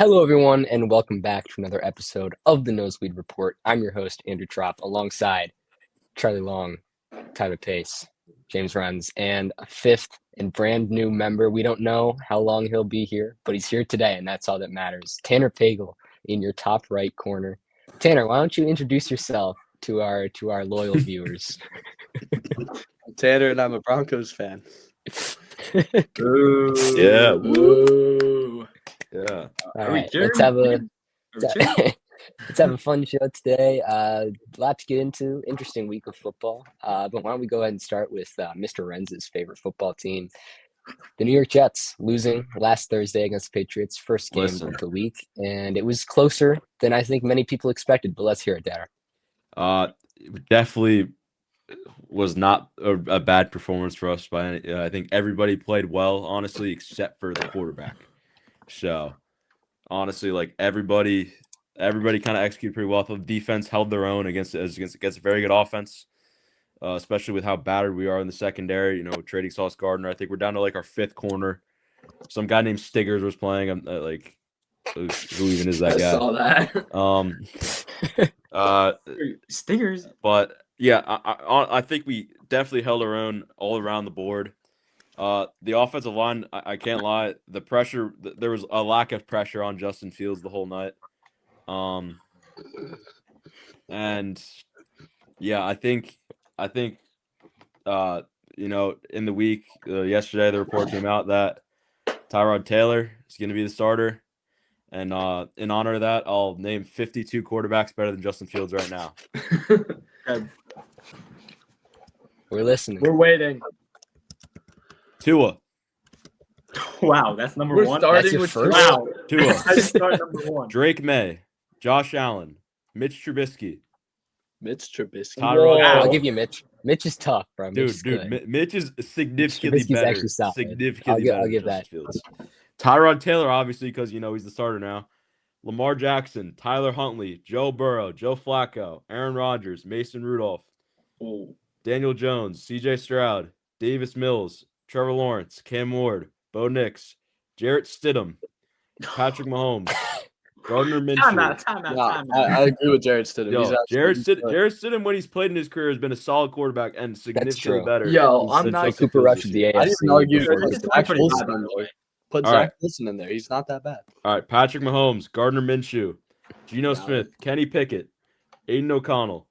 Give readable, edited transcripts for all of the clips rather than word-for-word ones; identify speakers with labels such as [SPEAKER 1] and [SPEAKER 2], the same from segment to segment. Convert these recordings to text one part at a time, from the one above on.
[SPEAKER 1] Hello, everyone, and welcome back to another episode of the Nosebleed Report. I'm your host, Andrew Trop, alongside Charlie Long, Tyler Pace, James Runs, and a fifth and brand new member. We don't know how long he'll be here, but he's here today, and that's all that matters. Tanner Pagel in your top right corner. Tanner, why don't you introduce yourself to our loyal viewers?
[SPEAKER 2] I'm Tanner, and I'm a Broncos fan.
[SPEAKER 3] Ooh.
[SPEAKER 4] Yeah.
[SPEAKER 3] Ooh.
[SPEAKER 4] Yeah.
[SPEAKER 1] All
[SPEAKER 3] Are we
[SPEAKER 1] right, let's have a
[SPEAKER 3] cheering?
[SPEAKER 1] let's have a fun show today. A lot to get into. Interesting week of football. But why don't we go ahead and start with Mr. Renz's favorite football team, the New York Jets, losing last Thursday against the Patriots, first game of the week, and it was closer than I think many people expected. But let's hear it, Tanner.
[SPEAKER 4] It definitely was not a bad performance for us. But I think everybody played well, honestly, except for the quarterback. So, honestly, like everybody kind of executed pretty well. The defense held their own against a very good offense, especially with how battered we are in the secondary. You know, trading Sauce Gardner. I think we're down to like our fifth corner. Some guy named Stiggers was playing. I'm like, who even is that guy?
[SPEAKER 3] I saw that. Stingers.
[SPEAKER 4] But yeah, I think we definitely held our own all around the board. The offensive line, I can't lie, the pressure, there was a lack of pressure on Justin Fields the whole night. And yeah, I think you know, in the week yesterday, the report came out that Tyrod Taylor is going to be the starter. And in honor of that, I'll name 52 quarterbacks better than Justin Fields right now.
[SPEAKER 1] We're listening.
[SPEAKER 3] We're waiting.
[SPEAKER 4] Tua.
[SPEAKER 3] Wow, that's number
[SPEAKER 1] We're
[SPEAKER 3] one.
[SPEAKER 1] starting with
[SPEAKER 3] first.
[SPEAKER 1] Tua.
[SPEAKER 3] Wow.
[SPEAKER 4] Tua.
[SPEAKER 3] I start number one.
[SPEAKER 4] Drake May, Josh Allen, Mitch Trubisky.
[SPEAKER 2] Mitch Trubisky.
[SPEAKER 4] Tyrod
[SPEAKER 3] Wow.
[SPEAKER 1] I'll
[SPEAKER 4] Taylor.
[SPEAKER 1] give you Mitch. Mitch is tough, bro. Mitch is good.
[SPEAKER 4] Mitch is significantly
[SPEAKER 1] Trubisky's
[SPEAKER 4] better.
[SPEAKER 1] actually solid.
[SPEAKER 4] Significantly better.
[SPEAKER 1] I'll give
[SPEAKER 4] than
[SPEAKER 1] that.
[SPEAKER 4] Justin Fields. Tyrod Taylor, obviously, because you know he's the starter now. Lamar Jackson, Tyler Huntley, Joe Burrow, Joe Flacco, Aaron Rodgers, Mason Rudolph,
[SPEAKER 3] Ooh.
[SPEAKER 4] Daniel Jones, C.J. Stroud, Davis Mills, Trevor Lawrence, Cam Ward, Bo Nix, Jarrett Stidham, Patrick Mahomes, Gardner Minshew.
[SPEAKER 3] Time out.
[SPEAKER 2] I agree with Jarrett Stidham.
[SPEAKER 4] Yo, Jarrett
[SPEAKER 2] He's
[SPEAKER 4] Stidham, when he's played in his career, has been a solid quarterback and significantly
[SPEAKER 1] true.
[SPEAKER 4] better.
[SPEAKER 3] Yo,
[SPEAKER 1] He's
[SPEAKER 3] I'm
[SPEAKER 4] than
[SPEAKER 3] not
[SPEAKER 4] Justin
[SPEAKER 1] Cooper
[SPEAKER 4] Fields
[SPEAKER 1] Rush
[SPEAKER 4] this
[SPEAKER 1] of the
[SPEAKER 4] year.
[SPEAKER 1] AFC.
[SPEAKER 2] I didn't argue
[SPEAKER 3] Jarrett
[SPEAKER 2] with
[SPEAKER 3] Stidham's
[SPEAKER 2] Zach
[SPEAKER 3] pretty
[SPEAKER 2] Wilson.
[SPEAKER 3] bad, by the way.
[SPEAKER 2] Put
[SPEAKER 4] All
[SPEAKER 2] Zach
[SPEAKER 4] right.
[SPEAKER 2] Wilson in there. He's not that bad.
[SPEAKER 4] All right, Patrick Mahomes, Gardner Minshew, Geno
[SPEAKER 3] Valid.
[SPEAKER 4] Smith, Kenny Pickett, Aiden O'Connell,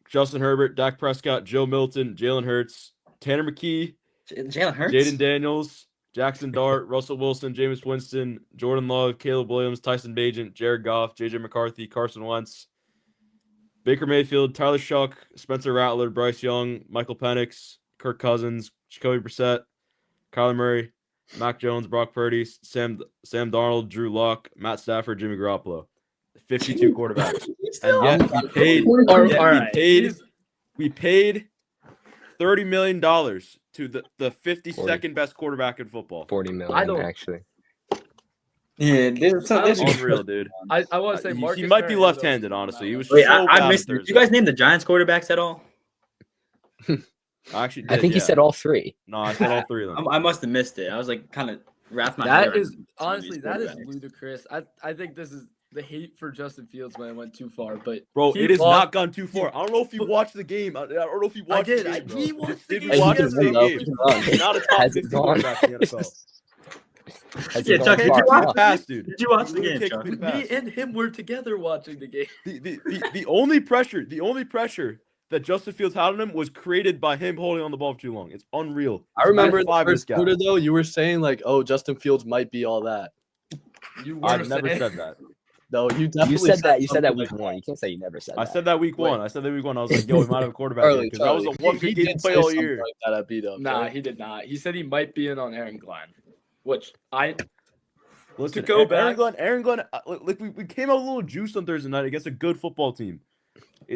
[SPEAKER 4] Justin Herbert, Dak Prescott, Joe Milton, Jalen Hurts, Tanner McKee,
[SPEAKER 3] Jalen Hurts.
[SPEAKER 4] Jaden Daniels, Jackson Dart, Russell Wilson, Jameis Winston, Jordan Love, Caleb Williams, Tyson Bagent, Jared Goff, J.J. McCarthy, Carson Wentz, Baker Mayfield, Tyler Shuck, Spencer Rattler, Bryce Young, Michael Penix, Kirk Cousins, Jacoby Brissett, Kyler Murray, Mac Jones, Brock Purdy, Sam Darnold, Drew Lock, Matt Stafford, Jimmy Garoppolo. 52 quarterbacks. And yet we paid $30 million to the 52nd best quarterback in football.
[SPEAKER 1] 40 million, actually.
[SPEAKER 3] Yeah, there's
[SPEAKER 4] Unreal, dude.
[SPEAKER 5] I want to say
[SPEAKER 4] He
[SPEAKER 5] Marcus
[SPEAKER 4] might be
[SPEAKER 5] Mariota
[SPEAKER 4] left-handed,
[SPEAKER 5] was
[SPEAKER 4] honestly. He was
[SPEAKER 3] Wait,
[SPEAKER 4] so
[SPEAKER 3] I
[SPEAKER 4] bad
[SPEAKER 3] missed
[SPEAKER 4] on
[SPEAKER 3] it. Did you guys name the Giants quarterbacks at all?
[SPEAKER 4] I actually did,
[SPEAKER 1] I think you said all three.
[SPEAKER 4] No, I said all three of them.
[SPEAKER 3] I must have missed it. I was like kind of wrapped my head
[SPEAKER 5] That is
[SPEAKER 3] around
[SPEAKER 5] honestly
[SPEAKER 3] these
[SPEAKER 5] that is
[SPEAKER 3] quarterbacks.
[SPEAKER 5] ludicrous. I think this is the hate for Justin Fields when it went too far. But
[SPEAKER 4] Bro,
[SPEAKER 5] he
[SPEAKER 4] it has
[SPEAKER 5] lost-
[SPEAKER 4] not gone too far. I don't know if you watched the game. I don't know if you watched
[SPEAKER 5] did.
[SPEAKER 4] the game, bro.
[SPEAKER 5] We watched the
[SPEAKER 4] Did we
[SPEAKER 5] game
[SPEAKER 4] watch the
[SPEAKER 5] together.
[SPEAKER 4] same game?
[SPEAKER 2] He can run.
[SPEAKER 4] He's not a top
[SPEAKER 1] Has it
[SPEAKER 4] 50
[SPEAKER 1] gone?
[SPEAKER 4] quarterback in the NFL.
[SPEAKER 1] Has
[SPEAKER 3] Yeah,
[SPEAKER 1] it
[SPEAKER 3] Chuck,
[SPEAKER 1] gone
[SPEAKER 3] did you
[SPEAKER 1] far?
[SPEAKER 3] watch
[SPEAKER 4] Pass, dude.
[SPEAKER 3] Did you watch the
[SPEAKER 4] Literally
[SPEAKER 3] game,
[SPEAKER 4] kicked
[SPEAKER 3] Chuck?
[SPEAKER 4] complete pass.
[SPEAKER 5] Me and him were together watching the game.
[SPEAKER 4] The only pressure that Justin Fields had on him was created by him holding on the ball for too long. It's unreal.
[SPEAKER 2] I remember in the
[SPEAKER 4] Five
[SPEAKER 2] first
[SPEAKER 4] this guy.
[SPEAKER 2] quarter, though, you were saying, like, oh, Justin Fields might be all that.
[SPEAKER 5] You were
[SPEAKER 4] I've never
[SPEAKER 5] saying-
[SPEAKER 4] said that.
[SPEAKER 2] No, you definitely
[SPEAKER 1] You said that. You said that
[SPEAKER 2] something
[SPEAKER 1] week
[SPEAKER 2] like
[SPEAKER 1] one. You can't say you never said
[SPEAKER 4] I
[SPEAKER 1] that.
[SPEAKER 4] said that week one. I was like, yo, we might have a quarterback
[SPEAKER 2] Charlie,
[SPEAKER 4] because that was the one
[SPEAKER 2] he
[SPEAKER 4] good game
[SPEAKER 2] did
[SPEAKER 4] to play
[SPEAKER 2] say
[SPEAKER 4] all
[SPEAKER 2] something
[SPEAKER 4] year.
[SPEAKER 2] like that at B-Dubs,
[SPEAKER 5] Nah,
[SPEAKER 2] right?
[SPEAKER 5] he did not. He said he might be in on Aaron Glenn, which I
[SPEAKER 4] Listen,
[SPEAKER 5] to go back-
[SPEAKER 4] Aaron Glenn, like we came out a little juiced on Thursday night against a good football team.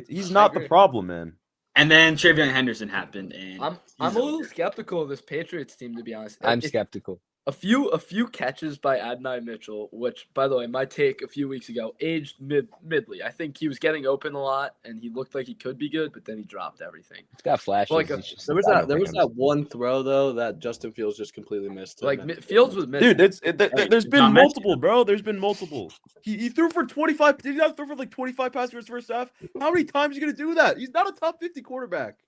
[SPEAKER 4] He's not the
[SPEAKER 5] agree.
[SPEAKER 4] problem, man.
[SPEAKER 3] And then Travion Henderson happened, and
[SPEAKER 5] I'm a little skeptical of this Patriots team, to be honest.
[SPEAKER 1] I'm
[SPEAKER 5] It's-
[SPEAKER 1] skeptical.
[SPEAKER 5] A few catches by Adonai Mitchell, which, by the way, my take a few weeks ago, aged midly. I think he was getting open a lot, and he looked like he could be good, but then he dropped everything.
[SPEAKER 1] He's got flashes.
[SPEAKER 5] Like
[SPEAKER 1] he's just
[SPEAKER 2] There was
[SPEAKER 1] not
[SPEAKER 2] that
[SPEAKER 1] Rams.
[SPEAKER 2] one throw though that Justin Fields just completely missed.
[SPEAKER 5] Like Fields was missing.
[SPEAKER 4] Dude, there's been
[SPEAKER 3] not
[SPEAKER 4] multiple, bro. There's been multiple. He threw for 25. Did he not throw for like 25 passes for his first half? How many times are you gonna do that? He's not a top 50 quarterback.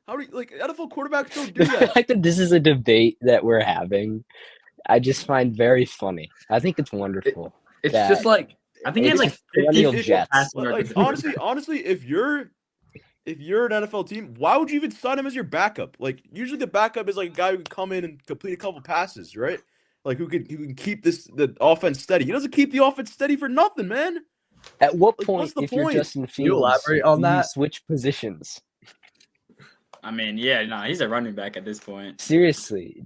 [SPEAKER 4] How many NFL quarterbacks don't do
[SPEAKER 1] The
[SPEAKER 4] that?
[SPEAKER 1] fact that this is a debate that we're having, I just find very funny. I think it's wonderful.
[SPEAKER 5] It's
[SPEAKER 1] that-
[SPEAKER 5] just like
[SPEAKER 3] I think he had
[SPEAKER 1] It's
[SPEAKER 3] like
[SPEAKER 1] just perennial
[SPEAKER 3] 50
[SPEAKER 1] Jets.
[SPEAKER 3] passing yards.
[SPEAKER 4] Like honestly, if you're an NFL team, why would you even sign him as your backup? Like usually the backup is like a guy who can come in and complete a couple passes, right? Like who can keep the offense steady. He doesn't keep the offense steady for nothing, man.
[SPEAKER 1] At what
[SPEAKER 4] Like,
[SPEAKER 1] point,
[SPEAKER 4] what's the
[SPEAKER 1] if you're
[SPEAKER 4] point?
[SPEAKER 1] Justin
[SPEAKER 2] Can you
[SPEAKER 1] Fields,
[SPEAKER 2] elaborate on
[SPEAKER 1] do you
[SPEAKER 2] that?
[SPEAKER 1] switch positions?
[SPEAKER 3] I mean, yeah, no, he's a running back at this point.
[SPEAKER 1] Seriously,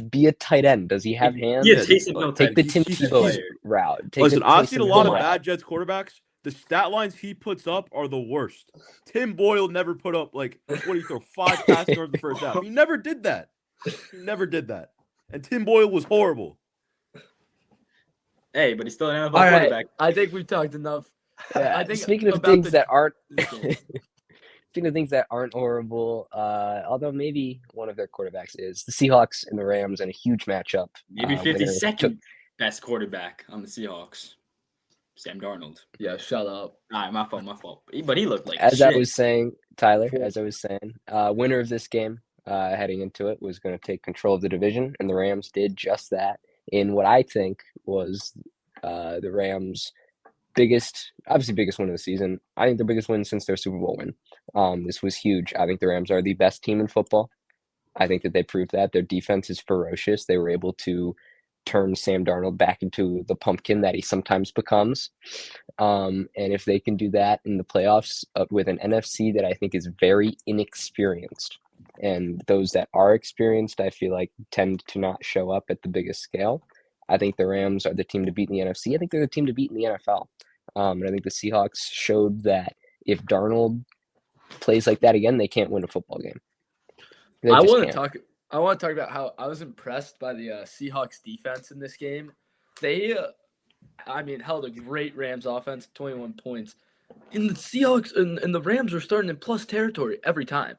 [SPEAKER 1] be a tight end. Does he have hands?
[SPEAKER 3] Yeah, Taysom Hill
[SPEAKER 1] Take the
[SPEAKER 3] type.
[SPEAKER 1] Tim
[SPEAKER 3] He's a
[SPEAKER 1] Tebow
[SPEAKER 3] player.
[SPEAKER 1] route.
[SPEAKER 4] Listen, I've seen a lot of
[SPEAKER 1] route.
[SPEAKER 4] bad Jets quarterbacks. The stat lines he puts up are the worst. Tim Boyle never put up what do you throw 5 pass yards in the first half. He never did that. And Tim Boyle was horrible.
[SPEAKER 3] Hey, but he's still an NFL
[SPEAKER 5] all right.
[SPEAKER 3] quarterback.
[SPEAKER 5] I think we've talked enough.
[SPEAKER 1] Yeah,
[SPEAKER 5] I think
[SPEAKER 1] speaking of
[SPEAKER 5] about
[SPEAKER 1] things
[SPEAKER 5] the-
[SPEAKER 1] that aren't
[SPEAKER 5] Speaking
[SPEAKER 1] speaking of things that aren't horrible, although maybe one of their quarterbacks is the Seahawks and the Rams in a huge matchup.
[SPEAKER 3] Maybe
[SPEAKER 1] winner
[SPEAKER 3] 52nd best quarterback on the Seahawks. Sam Darnold.
[SPEAKER 5] Yeah, shut up.
[SPEAKER 3] All right, my fault. But he looked like
[SPEAKER 1] As
[SPEAKER 3] shit.
[SPEAKER 1] I was saying, Tyler, winner of this game heading into it was going to take control of the division, and the Rams did just that in what I think was the Rams' biggest win of the season. I think the biggest win since their Super Bowl win. This was huge. I think the Rams are the best team in football. I think that they proved that. Their defense is ferocious. They were able to turn Sam Darnold back into the pumpkin that he sometimes becomes. And if they can do that in the playoffs with an NFC that I think is very inexperienced, and those that are experienced, I feel like tend to not show up at the biggest scale. I think the Rams are the team to beat in the NFC. I think they're the team to beat in the NFL. And I think the Seahawks showed that if Darnold plays like that again, they can't win a football game. They
[SPEAKER 5] I
[SPEAKER 1] just
[SPEAKER 5] want to
[SPEAKER 1] can't.
[SPEAKER 5] talk about how I was impressed by the Seahawks defense in this game. They, held a great Rams offense, 21 points. And the Seahawks and the Rams were starting in plus territory every time.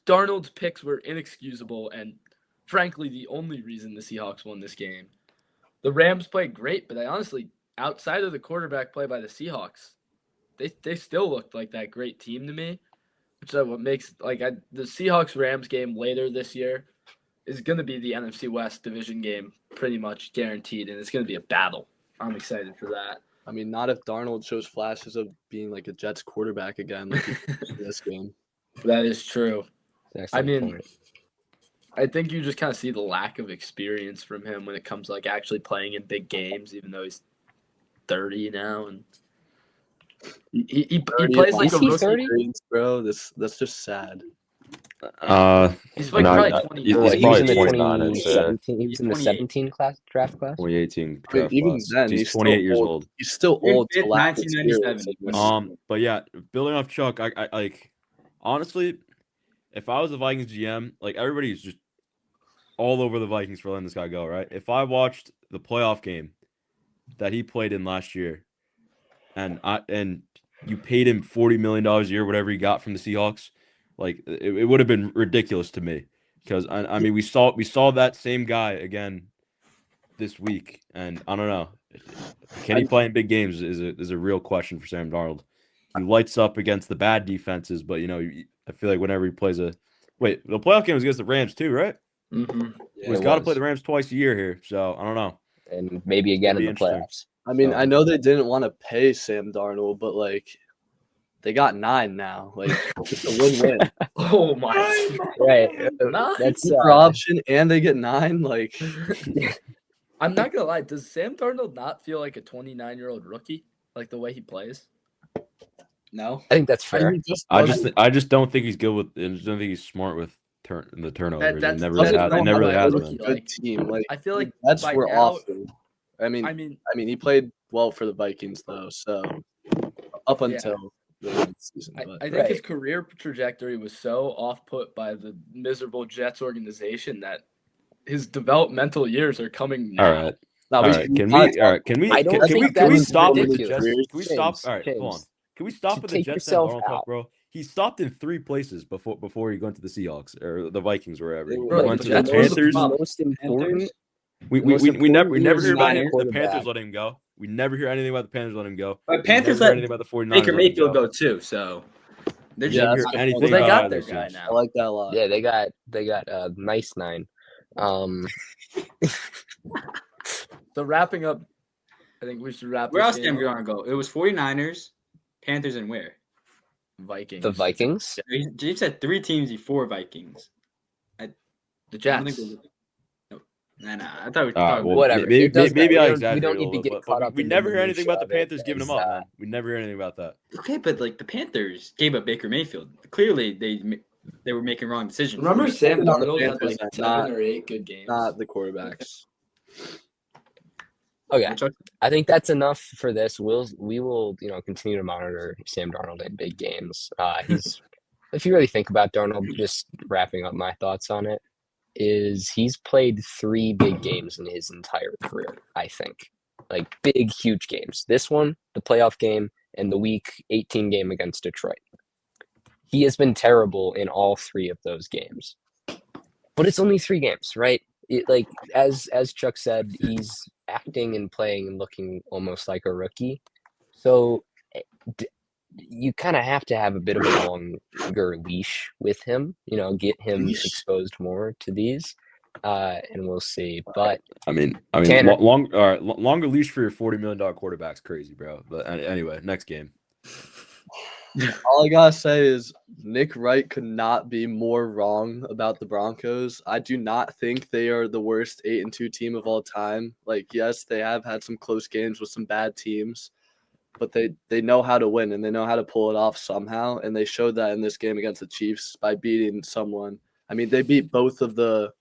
[SPEAKER 5] Darnold's picks were inexcusable and, frankly, the only reason the Seahawks won this game. The Rams played great, but outside of the quarterback play by the Seahawks, they still looked like that great team to me. Which is what makes the Seahawks-Rams game later this year is going to be the NFC West division game, pretty much guaranteed, and it's going to be a battle. I'm excited for that.
[SPEAKER 2] I mean, not if Darnold shows flashes of being like a Jets quarterback again like he did in this game.
[SPEAKER 5] That is true.
[SPEAKER 1] Excellent point.
[SPEAKER 5] I think you just kind of see the lack of experience from him when it comes to actually playing in big games, even though he's 30 now, and he plays like
[SPEAKER 1] Is
[SPEAKER 5] a
[SPEAKER 1] he
[SPEAKER 5] rookie.
[SPEAKER 1] 30?
[SPEAKER 2] Bro, that's just sad.
[SPEAKER 5] He's like
[SPEAKER 6] No,
[SPEAKER 5] probably 20.
[SPEAKER 6] he's
[SPEAKER 1] Well, he was
[SPEAKER 6] probably
[SPEAKER 1] in the
[SPEAKER 6] 29, I'd say.
[SPEAKER 1] 2017. He was in the
[SPEAKER 3] 28.
[SPEAKER 1] 17 draft class.
[SPEAKER 4] 2018
[SPEAKER 2] I mean,
[SPEAKER 4] draft
[SPEAKER 2] even
[SPEAKER 4] class.
[SPEAKER 2] then,
[SPEAKER 4] He's
[SPEAKER 2] he's
[SPEAKER 4] 28
[SPEAKER 2] still
[SPEAKER 4] years
[SPEAKER 2] old.
[SPEAKER 4] old.
[SPEAKER 2] He's still
[SPEAKER 3] June
[SPEAKER 2] old to
[SPEAKER 3] 5th,
[SPEAKER 2] lack
[SPEAKER 3] 1997.
[SPEAKER 2] experience.
[SPEAKER 4] But yeah, building off Chuck, I like honestly, if I was the Vikings GM, like everybody's just all over the Vikings for letting this guy go, right? If I watched the playoff game that he played in last year, and you paid him $40 million a year, whatever he got from the Seahawks, like it would have been ridiculous to me. Because I mean we saw that same guy again this week, and I don't know. Can he play in big games is a real question for Sam Darnold. He lights up against the bad defenses, but I feel like whenever he plays the playoff game was against the Rams too, right?
[SPEAKER 5] Mm-hmm.
[SPEAKER 2] Yeah,
[SPEAKER 4] He's
[SPEAKER 1] it
[SPEAKER 4] got to
[SPEAKER 1] was.
[SPEAKER 4] play the Rams twice a year here, so I don't know.
[SPEAKER 1] And maybe again
[SPEAKER 4] It'll
[SPEAKER 1] in
[SPEAKER 4] be
[SPEAKER 1] the
[SPEAKER 4] interesting.
[SPEAKER 1] playoffs.
[SPEAKER 2] I mean,
[SPEAKER 1] So-
[SPEAKER 2] I know they didn't want to pay Sam Darnold, but they got 9 now. Like it's a win-win.
[SPEAKER 5] Oh my!
[SPEAKER 1] Right.
[SPEAKER 5] Nice.
[SPEAKER 1] That's
[SPEAKER 2] Keeper option, and they get 9. Like
[SPEAKER 5] I'm not gonna lie. Does Sam Darnold not feel like a 29-year-old rookie, like the way he plays? No.
[SPEAKER 1] I think that's fair.
[SPEAKER 4] I just don't think he's good with. I just don't think he's smart with the turnovers.
[SPEAKER 5] That's-
[SPEAKER 4] He never
[SPEAKER 5] that's
[SPEAKER 4] really has.
[SPEAKER 5] not
[SPEAKER 4] He never really
[SPEAKER 5] my
[SPEAKER 4] has
[SPEAKER 5] rookie.
[SPEAKER 4] been.
[SPEAKER 2] good team. Like
[SPEAKER 5] I feel like
[SPEAKER 2] that's
[SPEAKER 5] by
[SPEAKER 2] were
[SPEAKER 5] now-
[SPEAKER 2] awful. I mean,
[SPEAKER 5] I mean,
[SPEAKER 2] he played well for the Vikings though. So up until the end of the season,
[SPEAKER 5] I
[SPEAKER 2] but
[SPEAKER 5] think
[SPEAKER 1] Right.
[SPEAKER 5] his career trajectory was so off put by the miserable Jets organization that his developmental years are coming
[SPEAKER 4] All
[SPEAKER 5] now.
[SPEAKER 4] right.
[SPEAKER 2] Now,
[SPEAKER 4] All right. Can we? All right. Can we?
[SPEAKER 1] I don't
[SPEAKER 4] Can we?
[SPEAKER 1] think
[SPEAKER 4] Can we
[SPEAKER 1] that's
[SPEAKER 4] stop with the
[SPEAKER 1] ridiculous.
[SPEAKER 4] Jets? Can we stop?
[SPEAKER 1] James,
[SPEAKER 4] All right. Hold on.
[SPEAKER 1] James,
[SPEAKER 4] Can we stop
[SPEAKER 1] to
[SPEAKER 4] with the
[SPEAKER 1] take
[SPEAKER 4] Jets and
[SPEAKER 1] yourself
[SPEAKER 4] Darnold talk,
[SPEAKER 1] out.
[SPEAKER 4] bro? He stopped in 3 places before he went to the Seahawks or the Vikings, wherever. He
[SPEAKER 5] Bro,
[SPEAKER 4] went
[SPEAKER 5] the
[SPEAKER 4] to the
[SPEAKER 5] Jets were the
[SPEAKER 4] Panthers.
[SPEAKER 5] problem.
[SPEAKER 1] Most important.
[SPEAKER 4] We
[SPEAKER 1] the most
[SPEAKER 4] never
[SPEAKER 1] important
[SPEAKER 4] hear
[SPEAKER 1] years
[SPEAKER 4] about
[SPEAKER 1] as a
[SPEAKER 4] him. The Panthers
[SPEAKER 1] quarterback.
[SPEAKER 4] let him go. We never hear anything about the Panthers letting him go.
[SPEAKER 3] But
[SPEAKER 4] We
[SPEAKER 3] Panthers
[SPEAKER 4] never hear
[SPEAKER 3] let
[SPEAKER 4] anything about the 49ers
[SPEAKER 3] Baker
[SPEAKER 4] letting him
[SPEAKER 3] Mayfield
[SPEAKER 4] go.
[SPEAKER 3] go too. So they're
[SPEAKER 4] We
[SPEAKER 2] Yeah,
[SPEAKER 4] didn't
[SPEAKER 2] that's
[SPEAKER 4] hear
[SPEAKER 2] a good
[SPEAKER 4] anything
[SPEAKER 2] point.
[SPEAKER 5] Well, they
[SPEAKER 4] about
[SPEAKER 5] got
[SPEAKER 4] either
[SPEAKER 5] their
[SPEAKER 4] of
[SPEAKER 5] guy
[SPEAKER 4] teams.
[SPEAKER 5] now.
[SPEAKER 2] I like that a lot.
[SPEAKER 1] Yeah, they got a nice 9.
[SPEAKER 5] So wrapping up, I think we should wrap
[SPEAKER 3] where
[SPEAKER 5] this
[SPEAKER 3] else
[SPEAKER 5] game
[SPEAKER 3] Sam
[SPEAKER 5] up.
[SPEAKER 3] Darnold go? It was 49ers, Panthers, and where?
[SPEAKER 5] Vikings.
[SPEAKER 1] The Vikings.
[SPEAKER 3] James said 3 teams before Vikings.
[SPEAKER 5] The
[SPEAKER 3] I don't
[SPEAKER 5] Jets.
[SPEAKER 3] think Nah. I thought we were
[SPEAKER 4] All right,
[SPEAKER 3] talking
[SPEAKER 4] well,
[SPEAKER 1] Whatever.
[SPEAKER 4] maybe,
[SPEAKER 1] It does
[SPEAKER 4] maybe
[SPEAKER 1] matter.
[SPEAKER 4] I
[SPEAKER 1] We
[SPEAKER 4] exaggerated
[SPEAKER 1] don't
[SPEAKER 4] a
[SPEAKER 1] need to
[SPEAKER 4] little
[SPEAKER 1] get
[SPEAKER 4] bit,
[SPEAKER 1] caught
[SPEAKER 4] but
[SPEAKER 1] up
[SPEAKER 4] we
[SPEAKER 1] in the
[SPEAKER 4] never hear anything about the
[SPEAKER 1] minutia of it,
[SPEAKER 4] Panthers giving him
[SPEAKER 1] as,
[SPEAKER 4] up, man. We never hear anything about that.
[SPEAKER 3] Okay, but like the Panthers gave up Baker Mayfield. Clearly, they were making wrong decisions.
[SPEAKER 5] Remember Sam
[SPEAKER 2] Not the
[SPEAKER 5] Darnold had
[SPEAKER 2] Panthers,
[SPEAKER 5] like
[SPEAKER 2] not-
[SPEAKER 5] 7 or 8 good games.
[SPEAKER 2] Not the quarterbacks.
[SPEAKER 1] Okay, I think that's enough for this. We will continue to monitor Sam Darnold in big games. If you really think about Darnold, just wrapping up my thoughts on it, is he's played 3 big games in his entire career. I think, like big, huge games. This one, the playoff game, and the Week 18 game against Detroit. He has been terrible in all 3 of those games, but it's only 3 games, right? Like as Chuck said, he's acting and playing and looking almost like a rookie. So you kind of have to have a bit of a longer leash with him, get him exposed more to these, and we'll see. But
[SPEAKER 4] I mean,
[SPEAKER 1] Tanner.
[SPEAKER 4] longer leash for your $40 million quarterback's crazy, bro. But anyway, next game.
[SPEAKER 2] All I gotta say is Nick Wright could not be more wrong about the Broncos. I do not think they are the worst 8-2 team of all time. Like, yes, they have had some close games with some bad teams, but they know how to win and they know how to pull it off somehow. And they showed that in this game against the Chiefs by beating someone. I mean, they beat both of the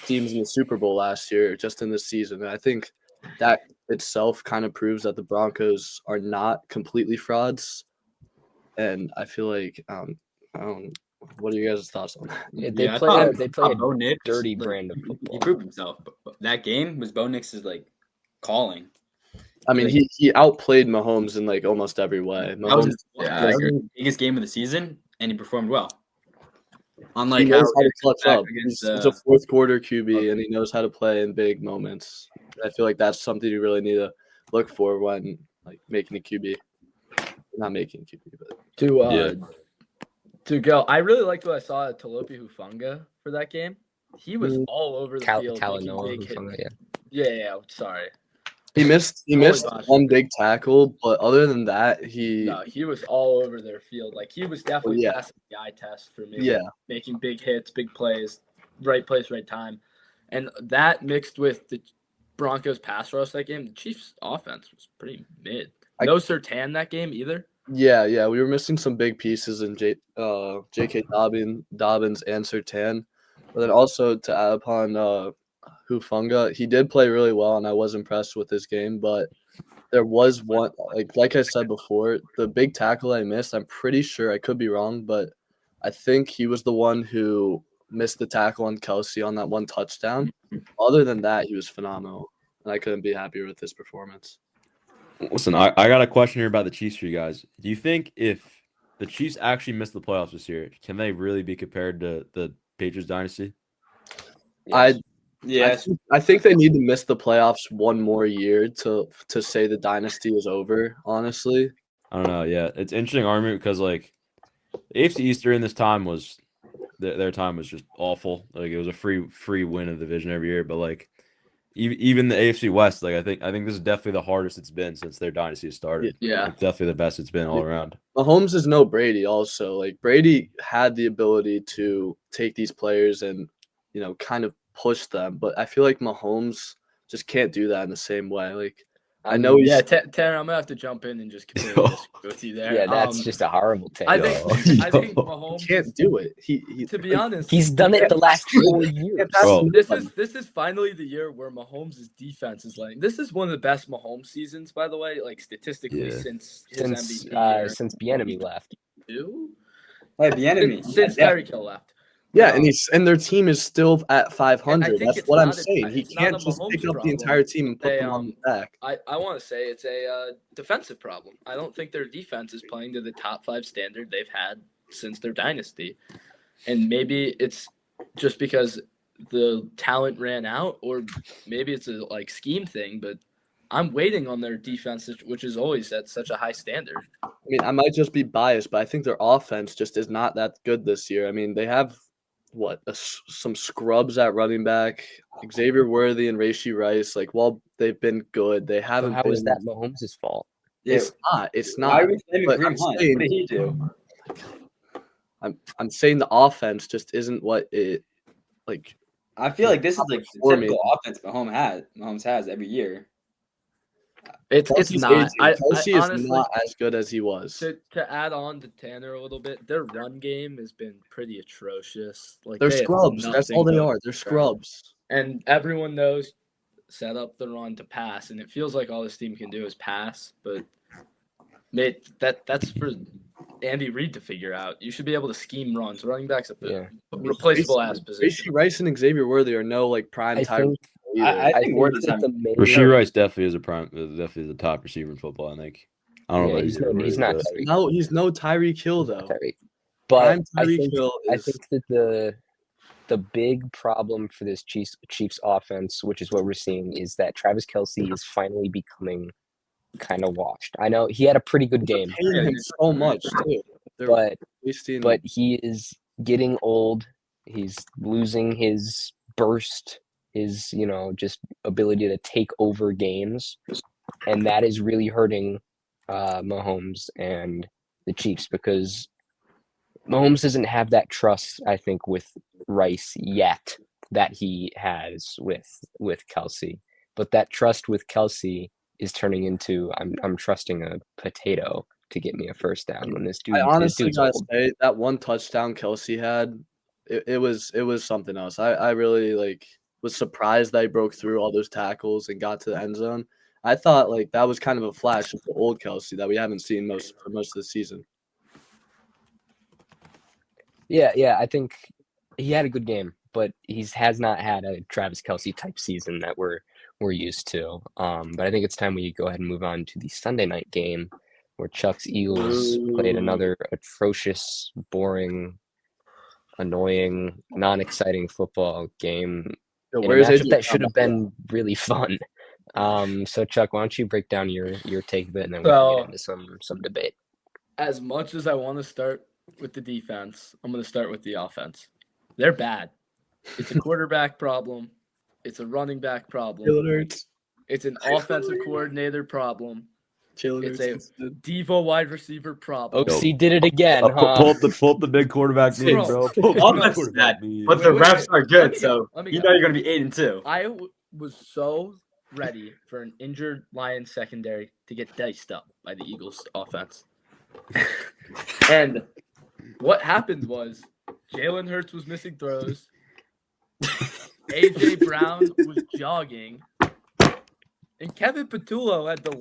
[SPEAKER 2] teams in the Super Bowl last year just in this season. And I think that itself kind of proves that the Broncos are not completely frauds. And I feel like what are you guys' thoughts on that?
[SPEAKER 1] They
[SPEAKER 3] I
[SPEAKER 1] play
[SPEAKER 3] thought
[SPEAKER 1] a
[SPEAKER 3] Bo Nix,
[SPEAKER 1] dirty
[SPEAKER 3] like,
[SPEAKER 1] brand of
[SPEAKER 3] He
[SPEAKER 1] football.
[SPEAKER 3] proved himself. But that game was Bo Nix's like calling.
[SPEAKER 2] I mean, he outplayed Mahomes in like almost every way.
[SPEAKER 3] That was
[SPEAKER 2] Mahomes,
[SPEAKER 3] that was his biggest game of the season, and he performed well. Unlike
[SPEAKER 2] he knows how to
[SPEAKER 3] he
[SPEAKER 2] clutch
[SPEAKER 3] back
[SPEAKER 2] up.
[SPEAKER 3] against,
[SPEAKER 2] He's a fourth quarter QB, and he knows how to play in big moments. I feel like that's something you really need to look for when like making a QB. Not making a QB, but
[SPEAKER 5] to go. I really liked what I saw at Talopi Hufanga for that game. He was all over the field.
[SPEAKER 1] Talanoa,
[SPEAKER 5] making big hits. Yeah. Sorry.
[SPEAKER 2] he missed
[SPEAKER 5] gosh.
[SPEAKER 2] one big tackle, but other than that,
[SPEAKER 5] He was all over their field. Like he was definitely passing the eye test for me.
[SPEAKER 2] Yeah.
[SPEAKER 5] Making big hits, big plays, right place, right time. And that mixed with the Broncos pass rush that game, the Chiefs offense was pretty mid. No Surtain that game either.
[SPEAKER 2] Yeah, we were missing some big pieces in J.K. Dobbins and Surtain. But then also to add upon Hufanga, he did play really well, and I was impressed with his game. But there was one, like I said before, the big tackle I missed, I'm pretty sure, I could be wrong, but I think he was the one who missed the tackle on Kelsey on that one touchdown. Other than that, he was phenomenal, and I couldn't be happier with his performance.
[SPEAKER 4] Listen, I got a question here about the Chiefs for you guys. Do you think if the Chiefs actually miss the playoffs this year, can they really be compared to the Patriots dynasty?
[SPEAKER 2] Yes.
[SPEAKER 3] Yes.
[SPEAKER 2] I think they need to miss the playoffs one more year to say the dynasty is over, honestly.
[SPEAKER 4] I don't know. Yeah, it's an interesting argument because like the AFC East during this time was their time was just awful. Like it was a free win of the division every year, but like even the AFC West, like I think this is definitely the hardest it's been since their dynasty started.
[SPEAKER 5] Yeah.
[SPEAKER 4] Like, definitely the best it's been all around.
[SPEAKER 2] Mahomes is no Brady also. Like Brady had the ability to take these players and, kind of push them, but I feel like Mahomes just can't do that in the same way. Like I know he's
[SPEAKER 5] Tanner, I'm gonna have to jump in and just completely disagree with you there.
[SPEAKER 1] Yeah, that's just a horrible take.
[SPEAKER 5] I think Mahomes
[SPEAKER 2] he can't do it. He
[SPEAKER 5] to be honest,
[SPEAKER 1] He's done it the last 4 years.
[SPEAKER 4] Bro.
[SPEAKER 5] This is finally the year where Mahomes' defense is like. This is one of the best Mahomes seasons, by the way, like statistically since his MVP year.
[SPEAKER 1] Since Bieniemy left.
[SPEAKER 5] Two?
[SPEAKER 3] Hey, the enemy.
[SPEAKER 5] Since Tyreek Hill left.
[SPEAKER 2] Yeah,
[SPEAKER 5] No.
[SPEAKER 2] and their team is still at
[SPEAKER 5] And I
[SPEAKER 2] 500.
[SPEAKER 5] think
[SPEAKER 2] That's
[SPEAKER 5] it's
[SPEAKER 2] what I'm
[SPEAKER 5] not
[SPEAKER 2] saying. He
[SPEAKER 5] it's not
[SPEAKER 2] can't
[SPEAKER 5] a
[SPEAKER 2] just
[SPEAKER 5] Mahomes
[SPEAKER 2] pick up the
[SPEAKER 5] problem.
[SPEAKER 2] entire team and put
[SPEAKER 5] They,
[SPEAKER 2] them on the back.
[SPEAKER 5] I want to say it's a defensive problem. I don't think their defense is playing to the top 5 standard they've had since their dynasty. And maybe it's just because the talent ran out, or maybe it's a scheme thing, but I'm waiting on their defense, which is always at such a high standard.
[SPEAKER 2] I mean, I might just be biased, but I think their offense just is not that good this year. I mean, they have some scrubs at running back, Xavier Worthy and Rashee Rice. Like, while they've been good, they
[SPEAKER 1] So
[SPEAKER 2] haven't
[SPEAKER 1] how
[SPEAKER 2] been.
[SPEAKER 1] is that Mahomes' fault?
[SPEAKER 2] It's not. It's
[SPEAKER 3] Why
[SPEAKER 2] not.
[SPEAKER 3] are we blaming
[SPEAKER 2] But
[SPEAKER 3] Kareem
[SPEAKER 2] I'm
[SPEAKER 3] Hunt?
[SPEAKER 2] saying-
[SPEAKER 3] What did he do?
[SPEAKER 2] I'm saying the offense just isn't what it like.
[SPEAKER 3] I feel like this is like the
[SPEAKER 2] Performing.
[SPEAKER 3] typical offense Mahomes has every year.
[SPEAKER 5] It's
[SPEAKER 2] Kelsey's
[SPEAKER 5] not.
[SPEAKER 2] aging. Kelsey is
[SPEAKER 5] honestly,
[SPEAKER 2] not as good as he was.
[SPEAKER 5] to add on to Tanner a little bit, their run game has been pretty atrocious. Like
[SPEAKER 2] They're
[SPEAKER 5] they have
[SPEAKER 2] scrubs. That's all
[SPEAKER 5] nothing
[SPEAKER 2] they
[SPEAKER 5] going
[SPEAKER 2] are. They're
[SPEAKER 5] for them.
[SPEAKER 2] scrubs.
[SPEAKER 5] And everyone knows set up the run to pass, and it feels like all this team can do is pass. But mate, that's for Andy Reid to figure out. You should be able to scheme runs. Running backs at the replaceable ass position.
[SPEAKER 2] Rashee Rice and Xavier Worthy are no prime
[SPEAKER 1] I
[SPEAKER 2] time.
[SPEAKER 1] think
[SPEAKER 3] I
[SPEAKER 1] I
[SPEAKER 3] think Worthy's
[SPEAKER 1] that
[SPEAKER 3] having-
[SPEAKER 1] the main
[SPEAKER 4] Rashee Rice definitely is definitely the top receiver in football. I think. I don't know
[SPEAKER 1] Yeah,
[SPEAKER 4] about
[SPEAKER 1] he's
[SPEAKER 4] you,
[SPEAKER 1] not- he's
[SPEAKER 4] Worthy,
[SPEAKER 1] not
[SPEAKER 4] but-
[SPEAKER 1] Tyreek.
[SPEAKER 2] No, he's no Tyreek Hill
[SPEAKER 1] He's not
[SPEAKER 2] though.
[SPEAKER 1] Tyreek. But
[SPEAKER 2] Prime
[SPEAKER 1] I
[SPEAKER 2] Tyreek
[SPEAKER 1] think
[SPEAKER 2] Hill
[SPEAKER 1] I
[SPEAKER 2] is.
[SPEAKER 1] think that the big problem for this Chiefs offense, which is what we're seeing, is that Travis Kelce is finally becoming kind of washed. I know he had a pretty good game,
[SPEAKER 2] paying him so much too. They're
[SPEAKER 1] but
[SPEAKER 2] wasting.
[SPEAKER 1] but he is getting old. He's losing his burst, his just ability to take over games, and that is really hurting Mahomes and the Chiefs because Mahomes doesn't have that trust, I think, with Rice yet that he has with Kelce. But that trust with Kelce is turning into I'm trusting a potato to get me a first down when this dude.
[SPEAKER 2] I honestly
[SPEAKER 1] this dude's
[SPEAKER 2] gotta
[SPEAKER 1] old.
[SPEAKER 2] say that one touchdown Kelce had, it was something else. I really was surprised that he broke through all those tackles and got to the end zone. I thought that was kind of a flash of the old Kelce that we haven't seen for most of the season.
[SPEAKER 1] Yeah, I think he had a good game, but he has not had a Travis Kelce type season that we're used to. But I think it's time we go ahead and move on to the Sunday night game where Chuck's Eagles played another atrocious, boring, annoying, non-exciting football game in a matchup that should have been really fun. So Chuck, why don't you break down your take of it, and then we can get into some debate.
[SPEAKER 5] As much as I want to start with the defense, I'm going to start with the offense. They're bad. It's a quarterback problem. It's a running back problem. It's an offensive coordinator problem. It's a Devo wide receiver problem.
[SPEAKER 1] OC did it again, huh?
[SPEAKER 4] Pull up the big quarterback meme, bro.
[SPEAKER 3] Offense is bad, but the refs are good, so you know you're going to be 8-2.
[SPEAKER 5] I was so ready for an injured Lions secondary to get diced up by the Eagles offense. And what happened was Jalen Hurts was missing throws. A.J. Brown was jogging. And Kevin Patullo had the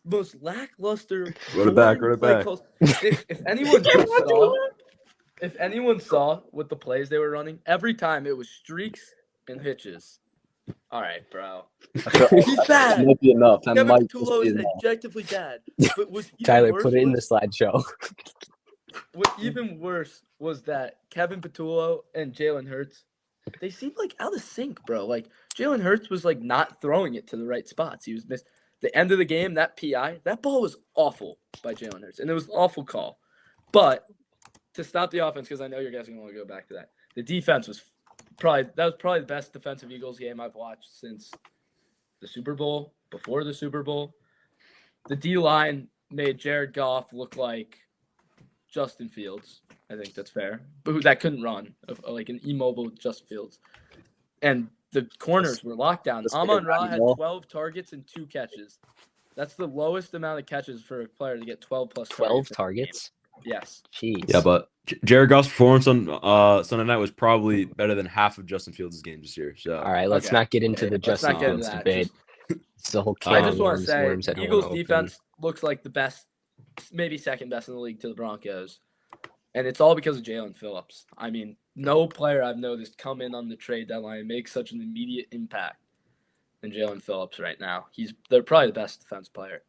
[SPEAKER 5] most lackluster.
[SPEAKER 4] Run it back.
[SPEAKER 5] If anyone saw what the plays they were running, every time it was streaks and hitches. All right, bro. He's bad.
[SPEAKER 2] That might be enough. That
[SPEAKER 5] Kevin
[SPEAKER 2] might
[SPEAKER 5] Patullo
[SPEAKER 2] be
[SPEAKER 5] is
[SPEAKER 2] enough.
[SPEAKER 5] objectively bad. But
[SPEAKER 1] Tyler, put it in the slideshow.
[SPEAKER 5] What even worse was that Kevin Patullo and Jalen Hurts, they seemed out of sync, bro. Jalen Hurts was not throwing it to the right spots. He was missed. The end of the game, that PI, that ball was awful by Jalen Hurts, and it was an awful call. But to stop the offense, because I know you're guys going to want to go back to that, the defense was probably the best defensive Eagles game I've watched since the Super Bowl, before the Super Bowl. The D-line made Jared Goff look like Justin Fields. I think that's fair. But that couldn't run, an immobile Justin Fields. And the corners were locked down. Amon-Ra had 12 targets and 2 catches. That's the lowest amount of catches for a player to get 12 plus
[SPEAKER 1] 12 targets?
[SPEAKER 5] Yes.
[SPEAKER 1] Jeez.
[SPEAKER 4] Yeah, but Jared Goff's performance on Sunday night was probably better than half of Justin Fields' game this year. So
[SPEAKER 1] all right, let's not get into the Justin Fields debate. It's the whole
[SPEAKER 5] I just want to say,
[SPEAKER 1] worms
[SPEAKER 5] Eagles defense looks like the best, maybe second best in the league to the Broncos. And it's all because of Jalen Phillips. I mean, no player I've noticed come in on the trade deadline and make such an immediate impact than Jalen Phillips right now. They're probably the best defense player.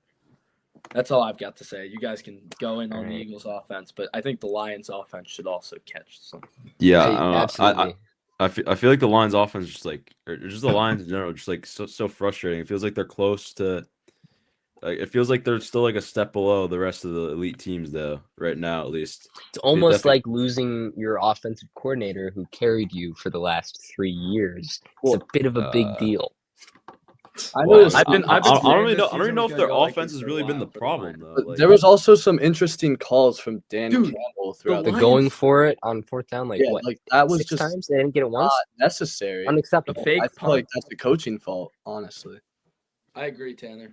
[SPEAKER 5] That's all I've got to say. You guys can go in on the Eagles offense, but I think the Lions offense should also catch some.
[SPEAKER 4] Yeah,
[SPEAKER 1] absolutely.
[SPEAKER 4] I feel like the Lions offense is just like, or just the Lions in general, just like so frustrating. It feels like they're close to, like it feels like they're still like a step below the rest of the elite teams though, right now at least.
[SPEAKER 1] It's almost like losing your offensive coordinator who carried you for the last 3 years. It's a bit of a big deal.
[SPEAKER 2] I know.
[SPEAKER 5] I've been
[SPEAKER 4] I don't
[SPEAKER 5] saying
[SPEAKER 4] really
[SPEAKER 5] this
[SPEAKER 4] know. I don't even
[SPEAKER 5] season
[SPEAKER 4] know
[SPEAKER 5] was
[SPEAKER 4] if
[SPEAKER 5] gonna
[SPEAKER 4] their
[SPEAKER 5] go like
[SPEAKER 4] offense
[SPEAKER 5] this
[SPEAKER 4] has
[SPEAKER 5] for a
[SPEAKER 4] really been
[SPEAKER 5] while
[SPEAKER 4] the
[SPEAKER 5] for the
[SPEAKER 4] problem
[SPEAKER 5] Lions.
[SPEAKER 4] though. Like,
[SPEAKER 2] There was also some interesting calls from Dan
[SPEAKER 5] Dude,
[SPEAKER 2] Campbell throughout
[SPEAKER 5] the
[SPEAKER 1] The
[SPEAKER 2] the
[SPEAKER 1] going
[SPEAKER 5] Lions-
[SPEAKER 1] for it on fourth down, like what?
[SPEAKER 2] like that was
[SPEAKER 1] 6
[SPEAKER 2] just
[SPEAKER 1] times they didn't get it once.
[SPEAKER 2] not necessary.
[SPEAKER 1] Unacceptable.
[SPEAKER 5] The fake
[SPEAKER 2] I feel like
[SPEAKER 5] punt.
[SPEAKER 2] that's the coaching fault, honestly.
[SPEAKER 5] I agree, Tanner.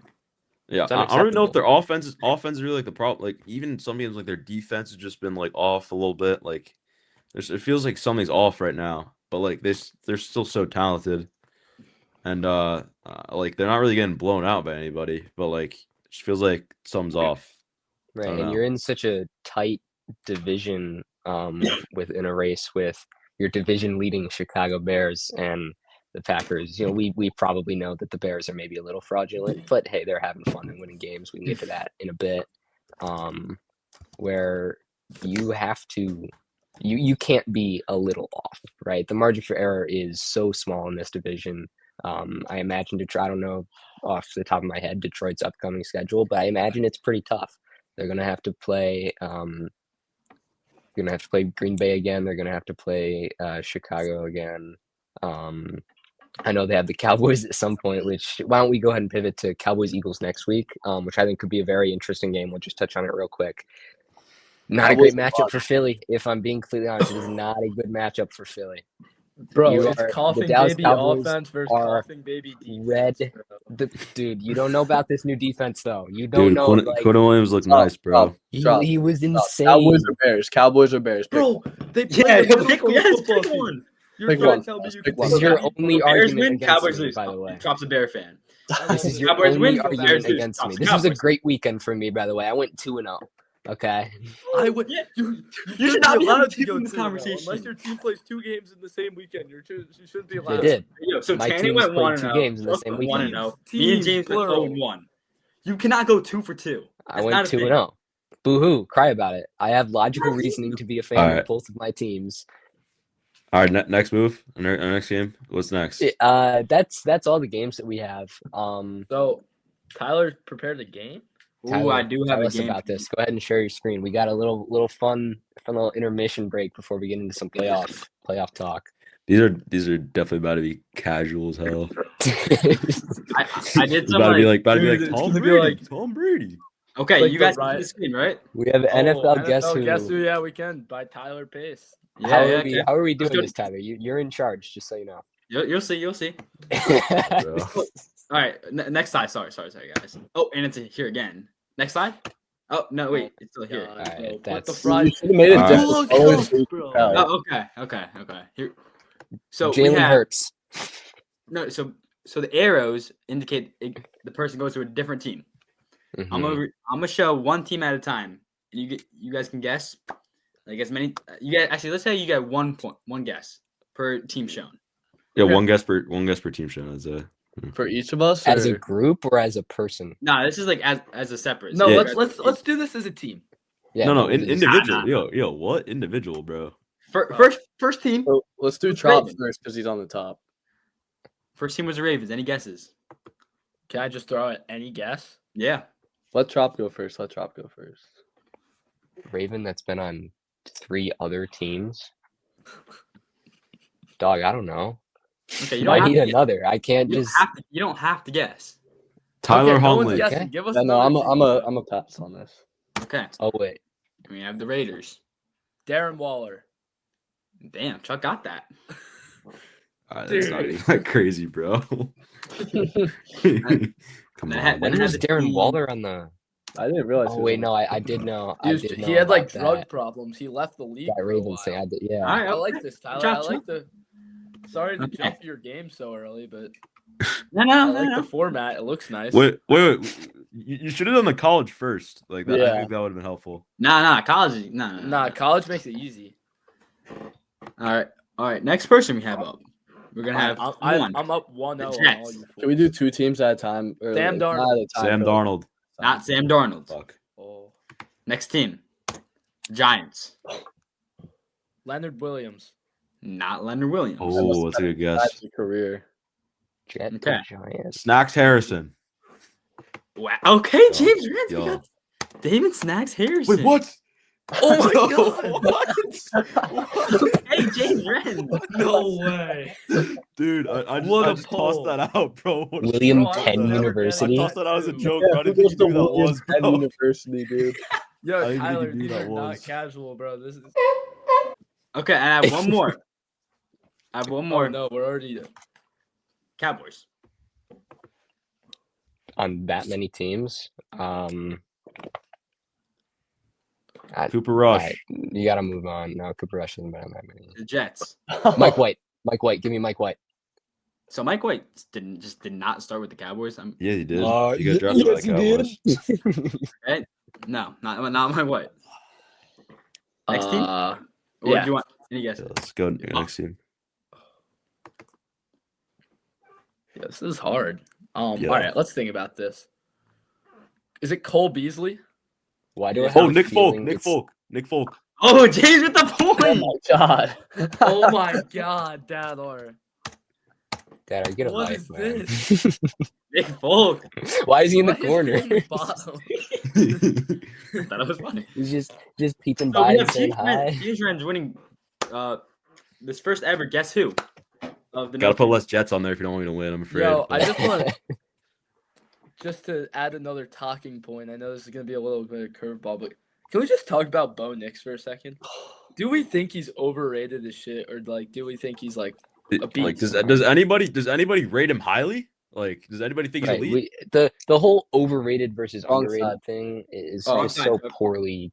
[SPEAKER 4] yeah,
[SPEAKER 1] It's
[SPEAKER 4] I don't even know if
[SPEAKER 1] unacceptable.
[SPEAKER 4] their offense is really like the problem. Like even some games, like their defense has just been like off a little bit. Like it feels like something's off right now. But like they're still so talented, and like they're not really getting blown out by anybody. But like it just feels like something's off.
[SPEAKER 1] Right,
[SPEAKER 4] don't
[SPEAKER 1] and
[SPEAKER 4] know.
[SPEAKER 1] you're in such a tight division within a race with your division leading Chicago Bears and the Packers. You know, we probably know that the Bears are maybe a little fraudulent, but hey, they're having fun and winning games. We can get to that in a bit. Where you have to you can't be a little off, right? The margin for error is so small in this division. I imagine Detroit, I don't know off the top of my head Detroit's upcoming schedule, but I imagine it's pretty tough. They're gonna have to play Green Bay again. They're gonna have to play Chicago again. I know they have the Cowboys at some point, which why don't we go ahead and pivot to Cowboys Eagles next week, which I think could be a very interesting game. We'll just touch on it real quick. Not a great matchup for Philly, if I'm being completely honest. It is not a good matchup for Philly.
[SPEAKER 5] Bro,
[SPEAKER 1] You
[SPEAKER 5] it's
[SPEAKER 1] are- the
[SPEAKER 5] coughing
[SPEAKER 1] Dallas
[SPEAKER 5] baby
[SPEAKER 1] Cowboys
[SPEAKER 5] offense versus
[SPEAKER 1] are
[SPEAKER 5] coughing baby defense.
[SPEAKER 1] red.
[SPEAKER 5] bro.
[SPEAKER 1] Dude, you don't know about this new defense though. You don't
[SPEAKER 4] Dude,
[SPEAKER 1] know.
[SPEAKER 4] Quinn
[SPEAKER 1] Like,
[SPEAKER 4] Williams looked
[SPEAKER 2] Stop,
[SPEAKER 4] nice, bro.
[SPEAKER 2] stop.
[SPEAKER 1] he was insane.
[SPEAKER 2] Cowboys or Bears? Cowboys or Bears? Pick
[SPEAKER 5] Bro, they
[SPEAKER 3] Yeah,
[SPEAKER 5] played the
[SPEAKER 3] pick
[SPEAKER 5] middle
[SPEAKER 3] one.
[SPEAKER 5] school football
[SPEAKER 3] Pick
[SPEAKER 5] team.
[SPEAKER 3] one.
[SPEAKER 5] You're
[SPEAKER 2] Pick
[SPEAKER 5] trying
[SPEAKER 2] one.
[SPEAKER 5] to tell me you
[SPEAKER 2] Pick
[SPEAKER 5] can
[SPEAKER 2] one.
[SPEAKER 1] This is your
[SPEAKER 5] take
[SPEAKER 1] only
[SPEAKER 3] Bears
[SPEAKER 1] argument
[SPEAKER 3] win,
[SPEAKER 1] against
[SPEAKER 3] Cowboys
[SPEAKER 1] me,
[SPEAKER 3] lose.
[SPEAKER 1] by the way.
[SPEAKER 3] Trump's a Bear fan.
[SPEAKER 1] This is your
[SPEAKER 3] Cowboys
[SPEAKER 1] only
[SPEAKER 3] win,
[SPEAKER 1] argument
[SPEAKER 3] Bears lose.
[SPEAKER 1] against me.
[SPEAKER 3] Trump's
[SPEAKER 1] This was a
[SPEAKER 3] Cowboys.
[SPEAKER 1] great weekend for me, by the way. I went 2-0. Okay.
[SPEAKER 5] I would.
[SPEAKER 3] Yeah.
[SPEAKER 5] You
[SPEAKER 3] should not be
[SPEAKER 5] allowed
[SPEAKER 3] having
[SPEAKER 5] to
[SPEAKER 3] people
[SPEAKER 5] go
[SPEAKER 3] in this
[SPEAKER 5] 2-0
[SPEAKER 3] conversation.
[SPEAKER 5] unless your team plays 2 games in the same weekend. You shouldn't be
[SPEAKER 1] They
[SPEAKER 5] allowed.
[SPEAKER 1] did.
[SPEAKER 3] Yo, so
[SPEAKER 1] My
[SPEAKER 3] Tanny
[SPEAKER 1] teams
[SPEAKER 3] went
[SPEAKER 1] played
[SPEAKER 3] 1-0.
[SPEAKER 1] 2 games in the same
[SPEAKER 3] One
[SPEAKER 1] weekend.
[SPEAKER 3] 1-0.
[SPEAKER 5] Teams,
[SPEAKER 3] Me and James went
[SPEAKER 5] plural.
[SPEAKER 3] 0-1. You cannot go 2 for 2.
[SPEAKER 1] I
[SPEAKER 3] That's
[SPEAKER 1] went
[SPEAKER 3] not a thing.
[SPEAKER 1] 2-0. Boo-hoo. Cry about it. I have logical reasoning to be a fan
[SPEAKER 4] All
[SPEAKER 1] of
[SPEAKER 4] right.
[SPEAKER 1] both of my teams.
[SPEAKER 4] All right, next move. Our next game. What's next?
[SPEAKER 1] That's all the games that we have.
[SPEAKER 5] So, Tyler prepared a game.
[SPEAKER 3] Ooh,
[SPEAKER 1] Tyler,
[SPEAKER 3] I do have
[SPEAKER 1] tell
[SPEAKER 3] a
[SPEAKER 1] us
[SPEAKER 3] game.
[SPEAKER 1] about this. Go ahead and share your screen. We got a little fun little intermission break before we get into some playoff talk.
[SPEAKER 4] These are definitely about to be casual as hell.
[SPEAKER 3] I did
[SPEAKER 4] It's
[SPEAKER 3] some
[SPEAKER 4] about to be like
[SPEAKER 5] dude, it's
[SPEAKER 4] Tom
[SPEAKER 5] gonna be
[SPEAKER 4] Brady.
[SPEAKER 5] like-
[SPEAKER 4] Tom Brady.
[SPEAKER 3] Okay,
[SPEAKER 5] like
[SPEAKER 3] you
[SPEAKER 5] the
[SPEAKER 3] guys
[SPEAKER 5] riot.
[SPEAKER 3] see the screen, right?
[SPEAKER 1] We have NFL Guess Who.
[SPEAKER 5] Guess Who? Yeah, we can by Tyler Pace.
[SPEAKER 1] How
[SPEAKER 3] Yeah.
[SPEAKER 1] are we doing
[SPEAKER 3] do it.
[SPEAKER 1] this, Tyler? You're in charge, just so you know.
[SPEAKER 3] You'll see.
[SPEAKER 4] Bro.
[SPEAKER 3] All right, next slide. Sorry, guys. Oh, and it's here again. Next slide. Oh no, wait, it's still here.
[SPEAKER 5] God,
[SPEAKER 1] Alright,
[SPEAKER 5] bro, put
[SPEAKER 1] that's-
[SPEAKER 5] the fries.
[SPEAKER 2] You should have made it
[SPEAKER 4] All right.
[SPEAKER 2] different.
[SPEAKER 5] Pull
[SPEAKER 2] Always
[SPEAKER 5] up,
[SPEAKER 2] do
[SPEAKER 5] bro.
[SPEAKER 2] Tyler.
[SPEAKER 3] Oh, okay. Here. So we
[SPEAKER 1] Jalen
[SPEAKER 3] have
[SPEAKER 1] Hurts.
[SPEAKER 3] no. So the arrows indicate the person goes to a different team.
[SPEAKER 1] Mhm.
[SPEAKER 3] I'm gonna show one team at a time, and you guys can guess. Like as many. You guys actually. Let's say you get 1 point, 1 guess per team shown.
[SPEAKER 4] Yeah,
[SPEAKER 5] Okay.
[SPEAKER 4] one guess per team show. That's
[SPEAKER 2] For each of us?
[SPEAKER 1] As a
[SPEAKER 2] or-
[SPEAKER 1] group or as a person?
[SPEAKER 3] No, this is like as a separate.
[SPEAKER 5] No,
[SPEAKER 3] so
[SPEAKER 4] Yeah.
[SPEAKER 5] let's do this as a team.
[SPEAKER 1] Yeah,
[SPEAKER 4] no,
[SPEAKER 1] it is-
[SPEAKER 4] individual.
[SPEAKER 3] Nah.
[SPEAKER 4] Yo, what individual, bro?
[SPEAKER 3] First team.
[SPEAKER 2] So let's do
[SPEAKER 3] It's
[SPEAKER 2] Trop
[SPEAKER 3] Ravens.
[SPEAKER 2] first because he's on the top.
[SPEAKER 3] First team was the Ravens. Any guesses?
[SPEAKER 5] Can I just throw out any guess?
[SPEAKER 3] Yeah.
[SPEAKER 2] Let Trop go first.
[SPEAKER 1] Raven that's been on 3 other teams. Dog, I don't know.
[SPEAKER 3] Okay. You
[SPEAKER 1] I
[SPEAKER 3] don't,
[SPEAKER 1] need
[SPEAKER 3] have to,
[SPEAKER 1] another. I can't
[SPEAKER 3] you, don't
[SPEAKER 1] just.
[SPEAKER 3] have to, you don't have to guess.
[SPEAKER 4] Tyler
[SPEAKER 5] okay, no one's
[SPEAKER 4] Huntley.
[SPEAKER 5] guessing.
[SPEAKER 1] Okay.
[SPEAKER 5] Give us.
[SPEAKER 2] Yeah, no,
[SPEAKER 5] another
[SPEAKER 2] I'm
[SPEAKER 5] team.
[SPEAKER 2] a pass on this.
[SPEAKER 3] Okay.
[SPEAKER 1] Oh wait,
[SPEAKER 3] We have the Raiders.
[SPEAKER 5] Darren Waller.
[SPEAKER 3] Damn, Chuck got that.
[SPEAKER 4] That's not even that crazy, bro. Come
[SPEAKER 3] Then
[SPEAKER 4] on.
[SPEAKER 3] had
[SPEAKER 1] when was
[SPEAKER 3] the
[SPEAKER 1] Darren
[SPEAKER 3] team-
[SPEAKER 1] Waller on the?
[SPEAKER 2] I didn't realize.
[SPEAKER 1] Oh
[SPEAKER 2] he was
[SPEAKER 1] wait,
[SPEAKER 2] on
[SPEAKER 1] no, I did know. I did know
[SPEAKER 5] He had like
[SPEAKER 1] about
[SPEAKER 5] drug
[SPEAKER 1] that.
[SPEAKER 5] problems. He left the league.
[SPEAKER 1] That
[SPEAKER 5] for a
[SPEAKER 1] Ravens thing.
[SPEAKER 5] while.
[SPEAKER 1] I did, yeah.
[SPEAKER 3] All right.
[SPEAKER 5] I
[SPEAKER 3] Okay.
[SPEAKER 5] like this, Tyler.
[SPEAKER 3] job,
[SPEAKER 5] I like
[SPEAKER 3] Chuck.
[SPEAKER 5] the. Sorry to
[SPEAKER 3] Okay.
[SPEAKER 5] jump your game so early, but
[SPEAKER 3] No,
[SPEAKER 5] I
[SPEAKER 3] no,
[SPEAKER 5] like
[SPEAKER 3] no.
[SPEAKER 5] the format. It looks nice.
[SPEAKER 4] Wait. You should have done the college first. Like that, I
[SPEAKER 2] Yeah.
[SPEAKER 4] think that would have been helpful.
[SPEAKER 3] Nah, college. Nah.
[SPEAKER 5] Nah, college makes it easy.
[SPEAKER 3] All right. Next person we have up. We're gonna have one.
[SPEAKER 5] I'm up 1-0 on all
[SPEAKER 3] Jets.
[SPEAKER 5] you
[SPEAKER 2] Can we do 2 teams at a time? Or
[SPEAKER 5] Sam
[SPEAKER 2] not
[SPEAKER 5] Darnold.
[SPEAKER 2] at a time,
[SPEAKER 4] Sam
[SPEAKER 2] but, like,
[SPEAKER 4] Darnold.
[SPEAKER 3] Not Sam Darnold.
[SPEAKER 4] Fuck.
[SPEAKER 5] Oh,
[SPEAKER 3] Next team. Giants.
[SPEAKER 5] Leonard Williams.
[SPEAKER 3] Not Leonard Williams.
[SPEAKER 4] Oh, that's a good guess.
[SPEAKER 2] That's your career.
[SPEAKER 1] Jet
[SPEAKER 3] Okay.
[SPEAKER 1] Giants.
[SPEAKER 4] Snacks Harrison.
[SPEAKER 3] Wow. Okay,
[SPEAKER 4] Yo,
[SPEAKER 3] James Renz. We
[SPEAKER 4] yo.
[SPEAKER 3] got David Snacks Harrison.
[SPEAKER 4] Wait, what?
[SPEAKER 5] Oh my god!
[SPEAKER 4] What?
[SPEAKER 3] Hey, James Renz.
[SPEAKER 5] No way.
[SPEAKER 4] Dude, I
[SPEAKER 5] What a
[SPEAKER 4] just tossed
[SPEAKER 5] poll.
[SPEAKER 4] that out, bro. What a
[SPEAKER 1] William
[SPEAKER 5] Bro, I was
[SPEAKER 1] Penn
[SPEAKER 5] never
[SPEAKER 1] University.
[SPEAKER 5] getting
[SPEAKER 4] I tossed that out as a
[SPEAKER 5] too.
[SPEAKER 4] joke,
[SPEAKER 2] Yeah,
[SPEAKER 4] bro. I
[SPEAKER 2] who
[SPEAKER 4] didn't
[SPEAKER 2] goes
[SPEAKER 4] think
[SPEAKER 2] to
[SPEAKER 4] you knew who that
[SPEAKER 2] Williams
[SPEAKER 4] was,
[SPEAKER 2] Penn
[SPEAKER 4] bro.
[SPEAKER 2] University, dude?
[SPEAKER 5] Yo,
[SPEAKER 4] I didn't think
[SPEAKER 5] Tyler,
[SPEAKER 4] you knew
[SPEAKER 5] these
[SPEAKER 4] that
[SPEAKER 5] are not
[SPEAKER 4] was.
[SPEAKER 5] casual, bro. This is.
[SPEAKER 3] Okay, and I have one more. I have one more.
[SPEAKER 5] Oh no, we're already.
[SPEAKER 3] Cowboys.
[SPEAKER 1] On that many teams.
[SPEAKER 4] Cooper Rush.
[SPEAKER 1] Alright, you gotta move on. No, Cooper Rush hasn't been on that many.
[SPEAKER 3] The Jets.
[SPEAKER 1] Mike White. Mike White. Give me Mike White.
[SPEAKER 3] So Mike White did not start with the Cowboys.
[SPEAKER 4] Yeah, he did. You
[SPEAKER 1] Uh,
[SPEAKER 4] got drafted by the Cowboys.
[SPEAKER 3] Right? No, not Mike White. Next team? Or
[SPEAKER 5] yeah.
[SPEAKER 3] do you want any guesses?
[SPEAKER 4] Yeah, let's go next team.
[SPEAKER 5] Yeah, this is hard.
[SPEAKER 4] Yeah.
[SPEAKER 5] All right, let's think about this. Is it Cole Beasley?
[SPEAKER 1] Why do I have
[SPEAKER 4] Oh,
[SPEAKER 1] a
[SPEAKER 4] Nick Folk.
[SPEAKER 1] feeling
[SPEAKER 4] Nick
[SPEAKER 1] it's-
[SPEAKER 4] Folk. Nick Folk.
[SPEAKER 3] Oh, James with the
[SPEAKER 2] Oh
[SPEAKER 3] point.
[SPEAKER 2] my god.
[SPEAKER 5] Oh my god, Dad or
[SPEAKER 1] Dad, are you gonna
[SPEAKER 5] What
[SPEAKER 1] life,
[SPEAKER 5] is
[SPEAKER 1] man?
[SPEAKER 5] this?
[SPEAKER 3] Nick Folk.
[SPEAKER 1] Why is he in the
[SPEAKER 5] Why is
[SPEAKER 1] corner?
[SPEAKER 5] he in the bottom?
[SPEAKER 3] I thought it was funny.
[SPEAKER 1] He's just peeping
[SPEAKER 3] So
[SPEAKER 1] by
[SPEAKER 3] we
[SPEAKER 1] and
[SPEAKER 3] have
[SPEAKER 1] saying
[SPEAKER 3] James
[SPEAKER 1] hi.
[SPEAKER 3] James Renz winning this first ever Guess Who of the
[SPEAKER 4] Gotta put
[SPEAKER 3] North
[SPEAKER 4] less Jets on there if you don't want me to win. I'm afraid.
[SPEAKER 5] Yo, I
[SPEAKER 4] but-
[SPEAKER 5] just want just to add another talking point. I know this is gonna be a little bit of curveball, but can we just talk about Bo Nix for a second? Do we think he's overrated as shit, or like, do we think he's like a
[SPEAKER 4] Like,
[SPEAKER 5] beast?
[SPEAKER 4] does anybody rate him highly? Like, does anybody think he's
[SPEAKER 1] Right,
[SPEAKER 4] elite?
[SPEAKER 1] the whole overrated versus
[SPEAKER 2] Wrong
[SPEAKER 1] underrated
[SPEAKER 2] side.
[SPEAKER 1] thing is
[SPEAKER 3] Wrong
[SPEAKER 1] just
[SPEAKER 3] side,
[SPEAKER 1] so
[SPEAKER 3] Coach.
[SPEAKER 1] poorly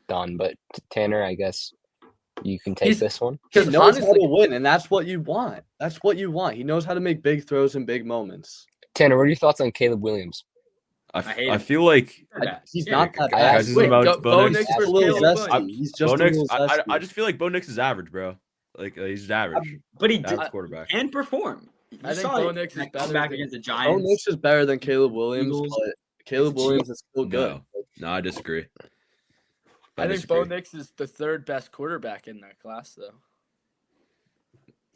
[SPEAKER 1] done. But Tanner, I guess you can take
[SPEAKER 5] He's-
[SPEAKER 1] this one.
[SPEAKER 2] He
[SPEAKER 5] Because
[SPEAKER 2] knows how
[SPEAKER 5] honestly,
[SPEAKER 2] to win, and that's what you want. That's what you want. He knows how to make big throws in big moments.
[SPEAKER 1] Tanner, what are your thoughts on Caleb Williams?
[SPEAKER 3] I hate
[SPEAKER 4] I
[SPEAKER 3] him.
[SPEAKER 4] feel like
[SPEAKER 2] He's
[SPEAKER 3] Yeah,
[SPEAKER 2] not that
[SPEAKER 1] I
[SPEAKER 2] bad.
[SPEAKER 1] asked-
[SPEAKER 2] He's
[SPEAKER 1] Wait,
[SPEAKER 4] about Bo Nix.
[SPEAKER 2] just a
[SPEAKER 5] versus
[SPEAKER 2] little
[SPEAKER 5] Caleb
[SPEAKER 2] zesty.
[SPEAKER 5] Williams.
[SPEAKER 2] He's just
[SPEAKER 4] Bo Nix.
[SPEAKER 2] a little
[SPEAKER 4] I
[SPEAKER 2] zesty.
[SPEAKER 4] just feel like Bo Nix is average, bro. Like he's just average.
[SPEAKER 3] But he
[SPEAKER 4] Average
[SPEAKER 3] did
[SPEAKER 4] quarterback.
[SPEAKER 3] and perform. You
[SPEAKER 5] I think
[SPEAKER 3] saw
[SPEAKER 5] Bo
[SPEAKER 3] it
[SPEAKER 5] Nix is
[SPEAKER 3] that
[SPEAKER 5] better
[SPEAKER 3] comeback
[SPEAKER 5] than-
[SPEAKER 3] against the
[SPEAKER 2] Bo
[SPEAKER 3] Giants.
[SPEAKER 2] Nix is better than Caleb Williams,
[SPEAKER 3] Eagles.
[SPEAKER 2] but Caleb Williams is still good.
[SPEAKER 4] No, I disagree.
[SPEAKER 5] I think Bo
[SPEAKER 4] disagree.
[SPEAKER 5] Nix is the third best quarterback in that class, though.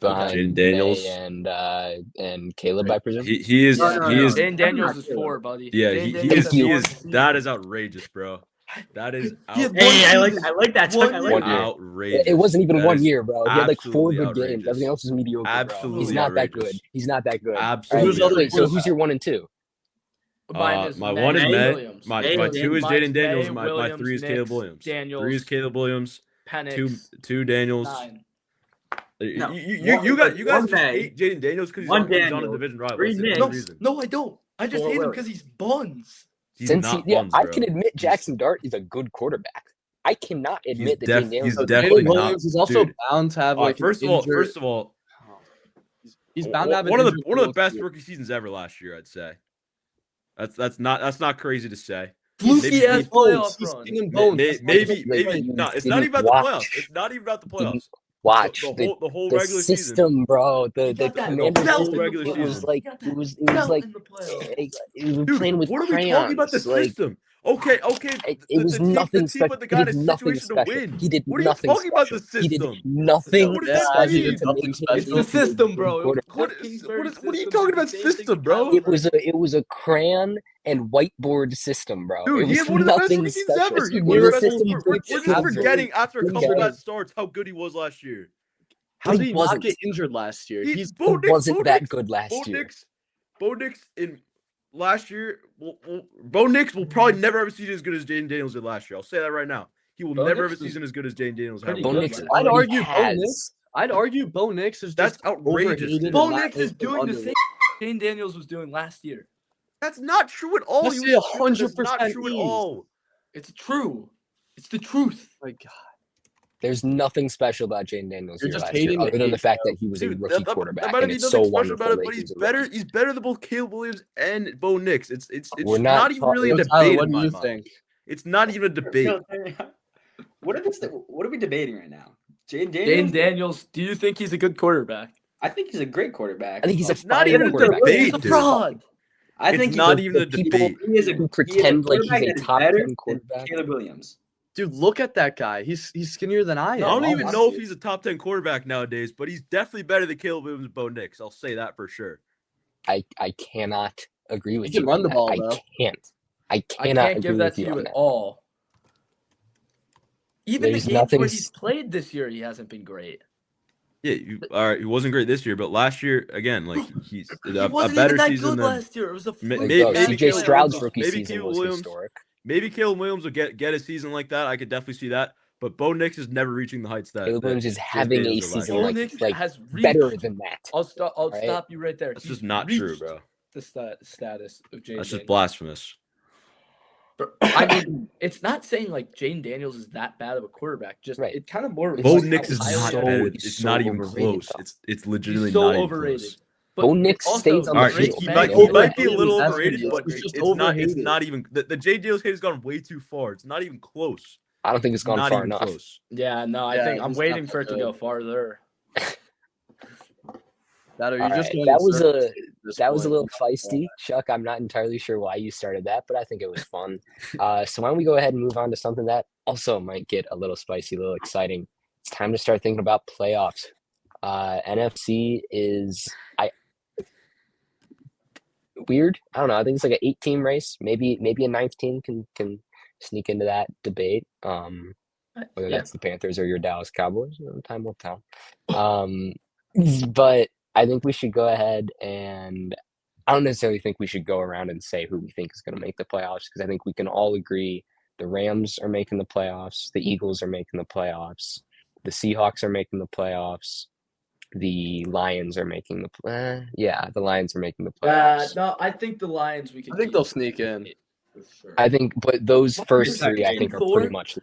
[SPEAKER 1] Behind
[SPEAKER 4] Jaden Daniels.
[SPEAKER 1] May and Caleb, I presume.
[SPEAKER 4] He is
[SPEAKER 3] No,
[SPEAKER 4] he is
[SPEAKER 5] Dane Daniels is
[SPEAKER 3] not
[SPEAKER 5] 4, buddy.
[SPEAKER 4] yeah
[SPEAKER 5] Dane
[SPEAKER 4] he
[SPEAKER 5] Daniels
[SPEAKER 4] is
[SPEAKER 5] has
[SPEAKER 4] he
[SPEAKER 5] one
[SPEAKER 4] is
[SPEAKER 5] season.
[SPEAKER 4] that is outrageous, bro. That is
[SPEAKER 5] He had
[SPEAKER 3] Hey, I
[SPEAKER 5] one
[SPEAKER 3] like that.
[SPEAKER 5] One
[SPEAKER 3] I
[SPEAKER 5] year.
[SPEAKER 3] like
[SPEAKER 1] One year.
[SPEAKER 3] that.
[SPEAKER 4] outrageous.
[SPEAKER 1] It wasn't even
[SPEAKER 4] That
[SPEAKER 1] 1
[SPEAKER 4] is
[SPEAKER 1] year, bro. He had like 4
[SPEAKER 4] absolutely
[SPEAKER 1] good
[SPEAKER 4] outrageous.
[SPEAKER 1] games. Everything else was mediocre, bro.
[SPEAKER 4] Absolutely
[SPEAKER 1] He's not that good.
[SPEAKER 4] outrageous.
[SPEAKER 1] He's not that good.
[SPEAKER 4] Absolutely.
[SPEAKER 2] Who's other
[SPEAKER 1] Wait, so
[SPEAKER 2] quarterback?
[SPEAKER 1] who's your 1 and 2?
[SPEAKER 5] Mine is
[SPEAKER 4] My
[SPEAKER 5] May
[SPEAKER 4] one is
[SPEAKER 5] and
[SPEAKER 4] May.
[SPEAKER 5] Williams.
[SPEAKER 4] My
[SPEAKER 3] May,
[SPEAKER 4] 2 is
[SPEAKER 5] Mine's
[SPEAKER 4] Jaden Daniels.
[SPEAKER 5] May,
[SPEAKER 4] My
[SPEAKER 5] Williams,
[SPEAKER 4] 3 is
[SPEAKER 5] Nix,
[SPEAKER 4] Caleb Williams.
[SPEAKER 5] Daniels,
[SPEAKER 4] 3 is Caleb Williams.
[SPEAKER 5] Penix,
[SPEAKER 4] Two Daniels.
[SPEAKER 5] 9.
[SPEAKER 3] No.
[SPEAKER 4] You guys
[SPEAKER 3] One
[SPEAKER 4] just
[SPEAKER 3] May.
[SPEAKER 4] hate Jaden Daniels because he's,
[SPEAKER 3] One
[SPEAKER 4] on a
[SPEAKER 3] Daniels.
[SPEAKER 4] division rival.
[SPEAKER 3] Three
[SPEAKER 4] That's the
[SPEAKER 3] Nix.
[SPEAKER 4] only reason.
[SPEAKER 5] No, I don't. I just
[SPEAKER 3] 4
[SPEAKER 5] hate him
[SPEAKER 3] Williams.
[SPEAKER 5] because he's buns.
[SPEAKER 4] He's
[SPEAKER 1] Since
[SPEAKER 4] not
[SPEAKER 1] he, yeah,
[SPEAKER 4] buns,
[SPEAKER 1] I
[SPEAKER 4] bro.
[SPEAKER 1] can admit Jackson Dart is a good quarterback. I cannot admit that
[SPEAKER 4] def-
[SPEAKER 1] Jaden Daniels
[SPEAKER 4] he's
[SPEAKER 1] is a good
[SPEAKER 4] definitely
[SPEAKER 2] Caleb
[SPEAKER 1] quarterback.
[SPEAKER 4] not-
[SPEAKER 2] Williams is also
[SPEAKER 4] dude.
[SPEAKER 2] bound to have like
[SPEAKER 4] First
[SPEAKER 2] an
[SPEAKER 4] of all,
[SPEAKER 2] injured- he's bound to have an
[SPEAKER 4] one of the
[SPEAKER 2] injured
[SPEAKER 4] best
[SPEAKER 2] year.
[SPEAKER 4] rookie seasons ever last year, I'd say. That's not crazy to say.
[SPEAKER 5] Fluky ass playoff
[SPEAKER 2] He's
[SPEAKER 5] run.
[SPEAKER 2] singing bones. That's not
[SPEAKER 4] Maybe
[SPEAKER 2] good.
[SPEAKER 4] no. It's
[SPEAKER 1] Didn't
[SPEAKER 4] not even about the
[SPEAKER 1] watch.
[SPEAKER 4] playoffs. It's not even about the playoffs.
[SPEAKER 1] Watch
[SPEAKER 4] The whole
[SPEAKER 1] the
[SPEAKER 4] regular season.
[SPEAKER 1] system, bro. The
[SPEAKER 5] got that
[SPEAKER 1] commander
[SPEAKER 4] belt
[SPEAKER 1] system.
[SPEAKER 4] in the regular
[SPEAKER 1] It was
[SPEAKER 4] season.
[SPEAKER 1] like
[SPEAKER 5] Got
[SPEAKER 1] it
[SPEAKER 5] that
[SPEAKER 1] was
[SPEAKER 5] belt
[SPEAKER 1] like
[SPEAKER 5] in the playoffs.
[SPEAKER 1] he was
[SPEAKER 4] Dude,
[SPEAKER 1] playing with
[SPEAKER 4] what are we
[SPEAKER 1] crayons.
[SPEAKER 4] talking about the
[SPEAKER 1] like,
[SPEAKER 4] system? Okay.
[SPEAKER 1] it was nothing
[SPEAKER 4] The team
[SPEAKER 1] special.
[SPEAKER 4] put the
[SPEAKER 1] He
[SPEAKER 4] guy in
[SPEAKER 1] did
[SPEAKER 4] a
[SPEAKER 1] nothing
[SPEAKER 4] situation to
[SPEAKER 1] special.
[SPEAKER 4] win.
[SPEAKER 1] He did
[SPEAKER 4] What are you
[SPEAKER 1] nothing
[SPEAKER 4] talking about the
[SPEAKER 1] special. He did
[SPEAKER 4] system?
[SPEAKER 1] nothing
[SPEAKER 4] What does that
[SPEAKER 1] special
[SPEAKER 4] mean?
[SPEAKER 1] to
[SPEAKER 2] Nothing
[SPEAKER 1] make him
[SPEAKER 2] special.
[SPEAKER 5] It's the system, bro.
[SPEAKER 1] quarterback.
[SPEAKER 4] What
[SPEAKER 5] Cliff
[SPEAKER 4] is-
[SPEAKER 5] Kingsbury's
[SPEAKER 4] what are you
[SPEAKER 5] system
[SPEAKER 4] talking
[SPEAKER 5] is the
[SPEAKER 4] about
[SPEAKER 5] same thing
[SPEAKER 4] system,
[SPEAKER 5] as
[SPEAKER 4] bro?
[SPEAKER 5] Kyler
[SPEAKER 1] It was a crayon and whiteboard system, bro.
[SPEAKER 4] Dude,
[SPEAKER 1] it
[SPEAKER 4] he
[SPEAKER 1] was
[SPEAKER 4] had one of the best
[SPEAKER 1] nothing
[SPEAKER 4] rookie seasons
[SPEAKER 1] special.
[SPEAKER 4] ever.
[SPEAKER 1] It
[SPEAKER 4] He
[SPEAKER 1] was
[SPEAKER 4] was
[SPEAKER 1] a
[SPEAKER 4] the best-
[SPEAKER 1] system
[SPEAKER 2] he
[SPEAKER 1] you
[SPEAKER 4] We're
[SPEAKER 1] didn't
[SPEAKER 4] just
[SPEAKER 1] have.
[SPEAKER 4] forgetting after a
[SPEAKER 1] Didn't
[SPEAKER 4] couple
[SPEAKER 1] get
[SPEAKER 4] bad
[SPEAKER 1] it.
[SPEAKER 4] starts how good he was last year.
[SPEAKER 2] How did he not
[SPEAKER 1] wasn't.
[SPEAKER 2] get injured last year? He's
[SPEAKER 4] Bo Nix-
[SPEAKER 1] wasn't
[SPEAKER 4] Bo
[SPEAKER 1] that
[SPEAKER 4] Nix-
[SPEAKER 1] good last year.
[SPEAKER 4] Bo Nix in last year. Bo Nix will probably never have a season as good as Jaden Daniels did last year. I'll say that right now. He will
[SPEAKER 5] Bo
[SPEAKER 4] never have
[SPEAKER 5] Nix
[SPEAKER 4] a
[SPEAKER 5] was
[SPEAKER 4] season as good as Jaden Daniels had.
[SPEAKER 5] pretty
[SPEAKER 1] Bo
[SPEAKER 5] good
[SPEAKER 1] Nix
[SPEAKER 5] last
[SPEAKER 2] I'd
[SPEAKER 1] already
[SPEAKER 2] argue Bo
[SPEAKER 1] has.
[SPEAKER 2] Nix. I'd argue Bo Nix is
[SPEAKER 4] That's
[SPEAKER 2] just
[SPEAKER 4] outrageous.
[SPEAKER 2] overhated
[SPEAKER 5] Bo
[SPEAKER 2] and not
[SPEAKER 5] Nix is
[SPEAKER 2] taken
[SPEAKER 5] doing the
[SPEAKER 2] under
[SPEAKER 5] same Dane Daniels was doing last year.
[SPEAKER 4] That's not true at all.
[SPEAKER 2] Yes,
[SPEAKER 4] You
[SPEAKER 2] it
[SPEAKER 4] stupid. That's not
[SPEAKER 2] 100%
[SPEAKER 4] true at
[SPEAKER 2] is.
[SPEAKER 4] all.
[SPEAKER 5] It's true. It's the truth.
[SPEAKER 2] My God.
[SPEAKER 1] There's nothing special about Jaden Daniels
[SPEAKER 2] You're
[SPEAKER 1] here
[SPEAKER 2] just
[SPEAKER 1] last year,
[SPEAKER 2] hating the
[SPEAKER 1] other than the
[SPEAKER 2] hate,
[SPEAKER 1] fact
[SPEAKER 2] bro.
[SPEAKER 1] that he was
[SPEAKER 4] Dude,
[SPEAKER 1] a rookie
[SPEAKER 4] that
[SPEAKER 1] quarterback,
[SPEAKER 4] might
[SPEAKER 1] and
[SPEAKER 4] be
[SPEAKER 1] it's
[SPEAKER 4] nothing
[SPEAKER 1] so
[SPEAKER 4] special about
[SPEAKER 1] wonderful
[SPEAKER 4] it,
[SPEAKER 1] that
[SPEAKER 4] but
[SPEAKER 1] he's
[SPEAKER 4] he's
[SPEAKER 1] a
[SPEAKER 4] better.
[SPEAKER 1] rookie.
[SPEAKER 4] He's better than both Caleb Williams and Bo Nix. It's
[SPEAKER 1] We're
[SPEAKER 4] not even really a
[SPEAKER 2] Yo,
[SPEAKER 4] debate
[SPEAKER 2] Tyler, what
[SPEAKER 4] in
[SPEAKER 2] do
[SPEAKER 4] my
[SPEAKER 2] you
[SPEAKER 4] mind.
[SPEAKER 2] think?
[SPEAKER 4] It's not even a debate.
[SPEAKER 3] What are we debating right now? Jaden
[SPEAKER 5] Dane
[SPEAKER 3] Daniels?
[SPEAKER 5] Daniels, do you think he's a good quarterback?
[SPEAKER 3] I think he's a great quarterback.
[SPEAKER 1] I think he's
[SPEAKER 4] It's
[SPEAKER 1] a
[SPEAKER 4] not
[SPEAKER 1] fine
[SPEAKER 4] even a
[SPEAKER 1] quarterback.
[SPEAKER 4] debate,
[SPEAKER 5] He's a
[SPEAKER 4] dude.
[SPEAKER 5] fraud.
[SPEAKER 3] I
[SPEAKER 4] It's
[SPEAKER 3] think
[SPEAKER 4] not
[SPEAKER 3] he's
[SPEAKER 4] even a
[SPEAKER 1] people
[SPEAKER 4] debate.
[SPEAKER 3] he is a,
[SPEAKER 1] who
[SPEAKER 3] he is
[SPEAKER 1] pretend like he's
[SPEAKER 3] quarterback
[SPEAKER 1] a
[SPEAKER 3] that is
[SPEAKER 1] top
[SPEAKER 3] better
[SPEAKER 1] 10
[SPEAKER 3] than
[SPEAKER 1] quarterback.
[SPEAKER 3] Caleb Williams.
[SPEAKER 2] Dude, look at that guy. He's skinnier than I am.
[SPEAKER 4] I don't even
[SPEAKER 2] honestly.
[SPEAKER 4] know if he's a top 10 quarterback nowadays, but he's definitely better than Caleb Williams and Bo Nix. I'll say that for sure.
[SPEAKER 1] I cannot agree with
[SPEAKER 2] can
[SPEAKER 1] you.
[SPEAKER 2] run
[SPEAKER 1] on
[SPEAKER 2] the
[SPEAKER 1] that.
[SPEAKER 2] ball,
[SPEAKER 1] I
[SPEAKER 2] though.
[SPEAKER 1] can't. I
[SPEAKER 5] I
[SPEAKER 1] cannot
[SPEAKER 5] can't
[SPEAKER 1] agree
[SPEAKER 5] give that
[SPEAKER 1] with
[SPEAKER 5] to
[SPEAKER 1] you
[SPEAKER 5] you
[SPEAKER 1] on
[SPEAKER 5] at
[SPEAKER 1] that.
[SPEAKER 5] all. Even
[SPEAKER 1] There's
[SPEAKER 5] the games
[SPEAKER 1] nothing
[SPEAKER 5] where he's played this year, he hasn't been great.
[SPEAKER 4] Yeah, all right. He wasn't great this year, but last year again, like he's
[SPEAKER 5] He
[SPEAKER 4] a
[SPEAKER 5] wasn't
[SPEAKER 4] better
[SPEAKER 5] even that
[SPEAKER 4] season
[SPEAKER 5] good
[SPEAKER 4] than
[SPEAKER 5] last year. It was a
[SPEAKER 4] May-
[SPEAKER 5] fluke.
[SPEAKER 4] may-
[SPEAKER 1] Bro,
[SPEAKER 4] maybe
[SPEAKER 1] CJ
[SPEAKER 4] Caleb
[SPEAKER 1] Stroud's
[SPEAKER 4] Williams-
[SPEAKER 1] rookie
[SPEAKER 4] maybe
[SPEAKER 1] season
[SPEAKER 4] Caleb
[SPEAKER 1] was
[SPEAKER 4] Williams-
[SPEAKER 1] historic.
[SPEAKER 4] Maybe Caleb Williams will get a season like that. I could definitely see that. But Bo Nix is never reaching the heights that
[SPEAKER 1] Caleb Williams is
[SPEAKER 4] Jaden
[SPEAKER 1] having a
[SPEAKER 4] Daniels did last
[SPEAKER 1] season
[SPEAKER 4] year.
[SPEAKER 5] Bo
[SPEAKER 1] like
[SPEAKER 5] Nix has reached.
[SPEAKER 1] better than that.
[SPEAKER 5] I'll
[SPEAKER 1] right?
[SPEAKER 5] stop you right there.
[SPEAKER 4] That's
[SPEAKER 5] He's
[SPEAKER 4] just not true,
[SPEAKER 5] reached
[SPEAKER 4] bro.
[SPEAKER 5] The status of Jane.
[SPEAKER 4] That's just blasphemous.
[SPEAKER 5] I mean, it's not saying like Jane Daniels is that bad of a quarterback. Just
[SPEAKER 1] Right.
[SPEAKER 5] it kind of more.
[SPEAKER 4] Bo
[SPEAKER 5] reflects
[SPEAKER 4] Nix
[SPEAKER 5] how
[SPEAKER 4] is
[SPEAKER 5] highly
[SPEAKER 4] not
[SPEAKER 1] so-
[SPEAKER 4] better.
[SPEAKER 1] he's
[SPEAKER 4] It's
[SPEAKER 1] so
[SPEAKER 4] not even
[SPEAKER 1] overrated,
[SPEAKER 4] close.
[SPEAKER 1] though.
[SPEAKER 4] It's legitimately
[SPEAKER 5] He's so
[SPEAKER 4] not even
[SPEAKER 5] overrated.
[SPEAKER 4] close.
[SPEAKER 5] But
[SPEAKER 1] Bo Nix
[SPEAKER 5] also,
[SPEAKER 1] stays on
[SPEAKER 4] All
[SPEAKER 1] the
[SPEAKER 4] right,
[SPEAKER 1] field.
[SPEAKER 4] he
[SPEAKER 1] man.
[SPEAKER 4] might
[SPEAKER 2] Caleb
[SPEAKER 4] be a little
[SPEAKER 2] Williams
[SPEAKER 4] overrated,
[SPEAKER 2] is
[SPEAKER 4] but
[SPEAKER 2] just
[SPEAKER 4] it's not. It's
[SPEAKER 2] overhated.
[SPEAKER 4] not even the J. Daniels hate has gone way too far. It's not even close.
[SPEAKER 1] I don't think it's gone
[SPEAKER 4] Not
[SPEAKER 1] far
[SPEAKER 4] even
[SPEAKER 1] enough.
[SPEAKER 4] close.
[SPEAKER 5] Yeah, no, I
[SPEAKER 2] Yeah,
[SPEAKER 5] think I'm
[SPEAKER 2] he's
[SPEAKER 5] waiting
[SPEAKER 2] not
[SPEAKER 5] for it to
[SPEAKER 2] that
[SPEAKER 5] go
[SPEAKER 2] good.
[SPEAKER 5] farther.
[SPEAKER 2] That, or
[SPEAKER 1] All
[SPEAKER 2] you're just
[SPEAKER 1] right,
[SPEAKER 2] going
[SPEAKER 1] that
[SPEAKER 2] in
[SPEAKER 1] was
[SPEAKER 2] circles
[SPEAKER 1] a
[SPEAKER 2] at this
[SPEAKER 1] that was a
[SPEAKER 2] point.
[SPEAKER 1] little feisty, Chuck. I'm not entirely sure why you started that, but I think it was fun. So why don't we go ahead and move on to something that also might get a little spicy, a little exciting. It's time to start thinking about playoffs. NFC is weird. I don't know. I think it's like an 8-team race. Maybe a ninth team can sneak into that debate. Whether
[SPEAKER 5] Yeah.
[SPEAKER 1] that's the Panthers or your Dallas Cowboys, time will tell. But I think we should go ahead and I don't necessarily think we should go around and say who we think is going to make the playoffs because I think we can all agree the Rams are making the playoffs, the Eagles are making the playoffs, the Seahawks are making the playoffs, the Lions are making the Lions are making the playoffs.
[SPEAKER 5] No, I think the Lions. We can.
[SPEAKER 2] I think they'll sneak in.
[SPEAKER 5] For sure.
[SPEAKER 1] I think, but those first
[SPEAKER 3] Second
[SPEAKER 1] three I
[SPEAKER 3] and
[SPEAKER 1] think are
[SPEAKER 5] four?
[SPEAKER 1] pretty much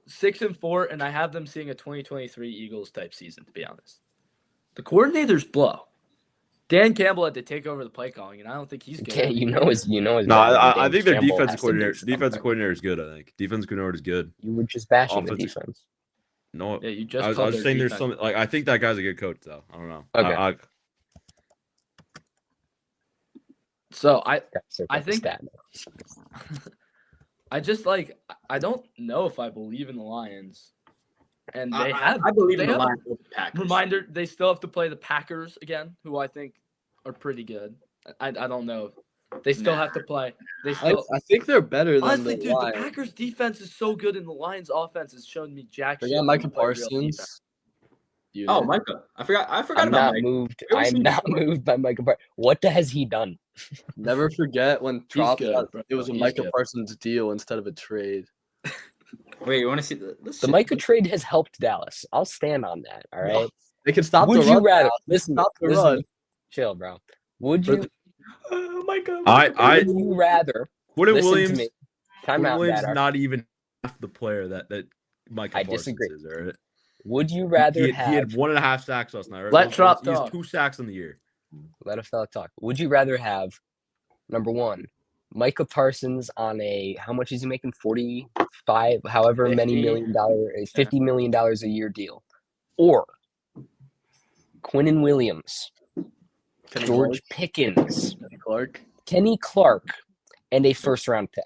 [SPEAKER 5] 6-4, and I have them seeing a 2023 Eagles type season. To be honest, the coordinators blow. Dan Campbell had to take over the play calling, and I don't think he's good.
[SPEAKER 1] okay. You know his
[SPEAKER 4] No,
[SPEAKER 1] better than
[SPEAKER 4] I
[SPEAKER 1] Dan
[SPEAKER 4] think their
[SPEAKER 1] Campbell
[SPEAKER 4] defensive
[SPEAKER 1] has to
[SPEAKER 4] coordinator.
[SPEAKER 1] do something.
[SPEAKER 4] Defensive coordinator is good. I think defensive coordinator is good.
[SPEAKER 1] You were just bashing the
[SPEAKER 4] Offensive-
[SPEAKER 1] defense.
[SPEAKER 4] No,
[SPEAKER 5] Yeah, you just.
[SPEAKER 4] I was
[SPEAKER 5] called their
[SPEAKER 4] saying there's
[SPEAKER 5] defense.
[SPEAKER 4] some like I think that guy's a good coach though. I don't know.
[SPEAKER 1] Okay.
[SPEAKER 5] So I
[SPEAKER 1] Got to circle
[SPEAKER 5] I
[SPEAKER 1] the
[SPEAKER 5] think-
[SPEAKER 1] stat.
[SPEAKER 5] I just I don't know if I believe in the Lions, and they
[SPEAKER 3] I
[SPEAKER 5] have.
[SPEAKER 3] believe
[SPEAKER 5] they
[SPEAKER 3] in the
[SPEAKER 5] have a
[SPEAKER 3] Lions over the Packers.
[SPEAKER 5] Reminder: they still have to play the Packers again, who I think are pretty good. I don't know. They still have to play. They still.
[SPEAKER 2] I think they're better than
[SPEAKER 5] Honestly,
[SPEAKER 2] the
[SPEAKER 5] dude,
[SPEAKER 2] Lions.
[SPEAKER 5] the Packers' defense is so good, and the Lions' offense has shown me jack
[SPEAKER 2] They
[SPEAKER 5] shit.
[SPEAKER 2] got
[SPEAKER 5] when
[SPEAKER 2] Micah
[SPEAKER 5] they play real defense.
[SPEAKER 2] Parsons.
[SPEAKER 3] Oh, Micah. I forgot
[SPEAKER 1] I'm
[SPEAKER 3] about
[SPEAKER 1] not
[SPEAKER 3] Micah.
[SPEAKER 1] moved.
[SPEAKER 3] Where was
[SPEAKER 1] I'm
[SPEAKER 3] he
[SPEAKER 1] not
[SPEAKER 3] before?
[SPEAKER 1] moved by Micah Parsons. What has he done?
[SPEAKER 2] Never forget when Trop
[SPEAKER 5] good,
[SPEAKER 2] thought
[SPEAKER 5] bro.
[SPEAKER 2] it was a
[SPEAKER 5] He's
[SPEAKER 2] Micah
[SPEAKER 5] good.
[SPEAKER 2] Parsons deal instead of a trade.
[SPEAKER 3] Wait, you want to see
[SPEAKER 1] The Micah trade has helped Dallas. I'll stand on that. All right.
[SPEAKER 2] They can stop
[SPEAKER 1] Would
[SPEAKER 2] the
[SPEAKER 1] you
[SPEAKER 2] run.
[SPEAKER 1] rather
[SPEAKER 2] now.
[SPEAKER 1] listen?
[SPEAKER 2] Stop the
[SPEAKER 1] Listen,
[SPEAKER 2] run.
[SPEAKER 1] chill, bro. Would you?
[SPEAKER 3] Micah.
[SPEAKER 1] Would you rather?
[SPEAKER 4] Quentin
[SPEAKER 1] Listen
[SPEAKER 4] Williams.
[SPEAKER 1] to me. Time
[SPEAKER 4] Quentin
[SPEAKER 1] out,
[SPEAKER 4] Williams is
[SPEAKER 1] Dadar.
[SPEAKER 4] not even half the player that Micah
[SPEAKER 1] I
[SPEAKER 4] Parsons
[SPEAKER 1] disagree.
[SPEAKER 4] is. All right.
[SPEAKER 1] Would you rather
[SPEAKER 4] He had
[SPEAKER 1] have?
[SPEAKER 4] 1.5 sacks last night. Right?
[SPEAKER 5] Let Trop
[SPEAKER 4] He has
[SPEAKER 5] talk.
[SPEAKER 4] 2 sacks in the year.
[SPEAKER 1] Let a fella talk. Would you rather have number one, Micah Parsons on a how much is he making? 45, however many
[SPEAKER 5] $50.
[SPEAKER 1] $50 million a year deal, or Quinnen Williams,
[SPEAKER 2] Kenny
[SPEAKER 1] George Pickens,
[SPEAKER 2] Clark.
[SPEAKER 1] Kenny Clark, and a first round pick?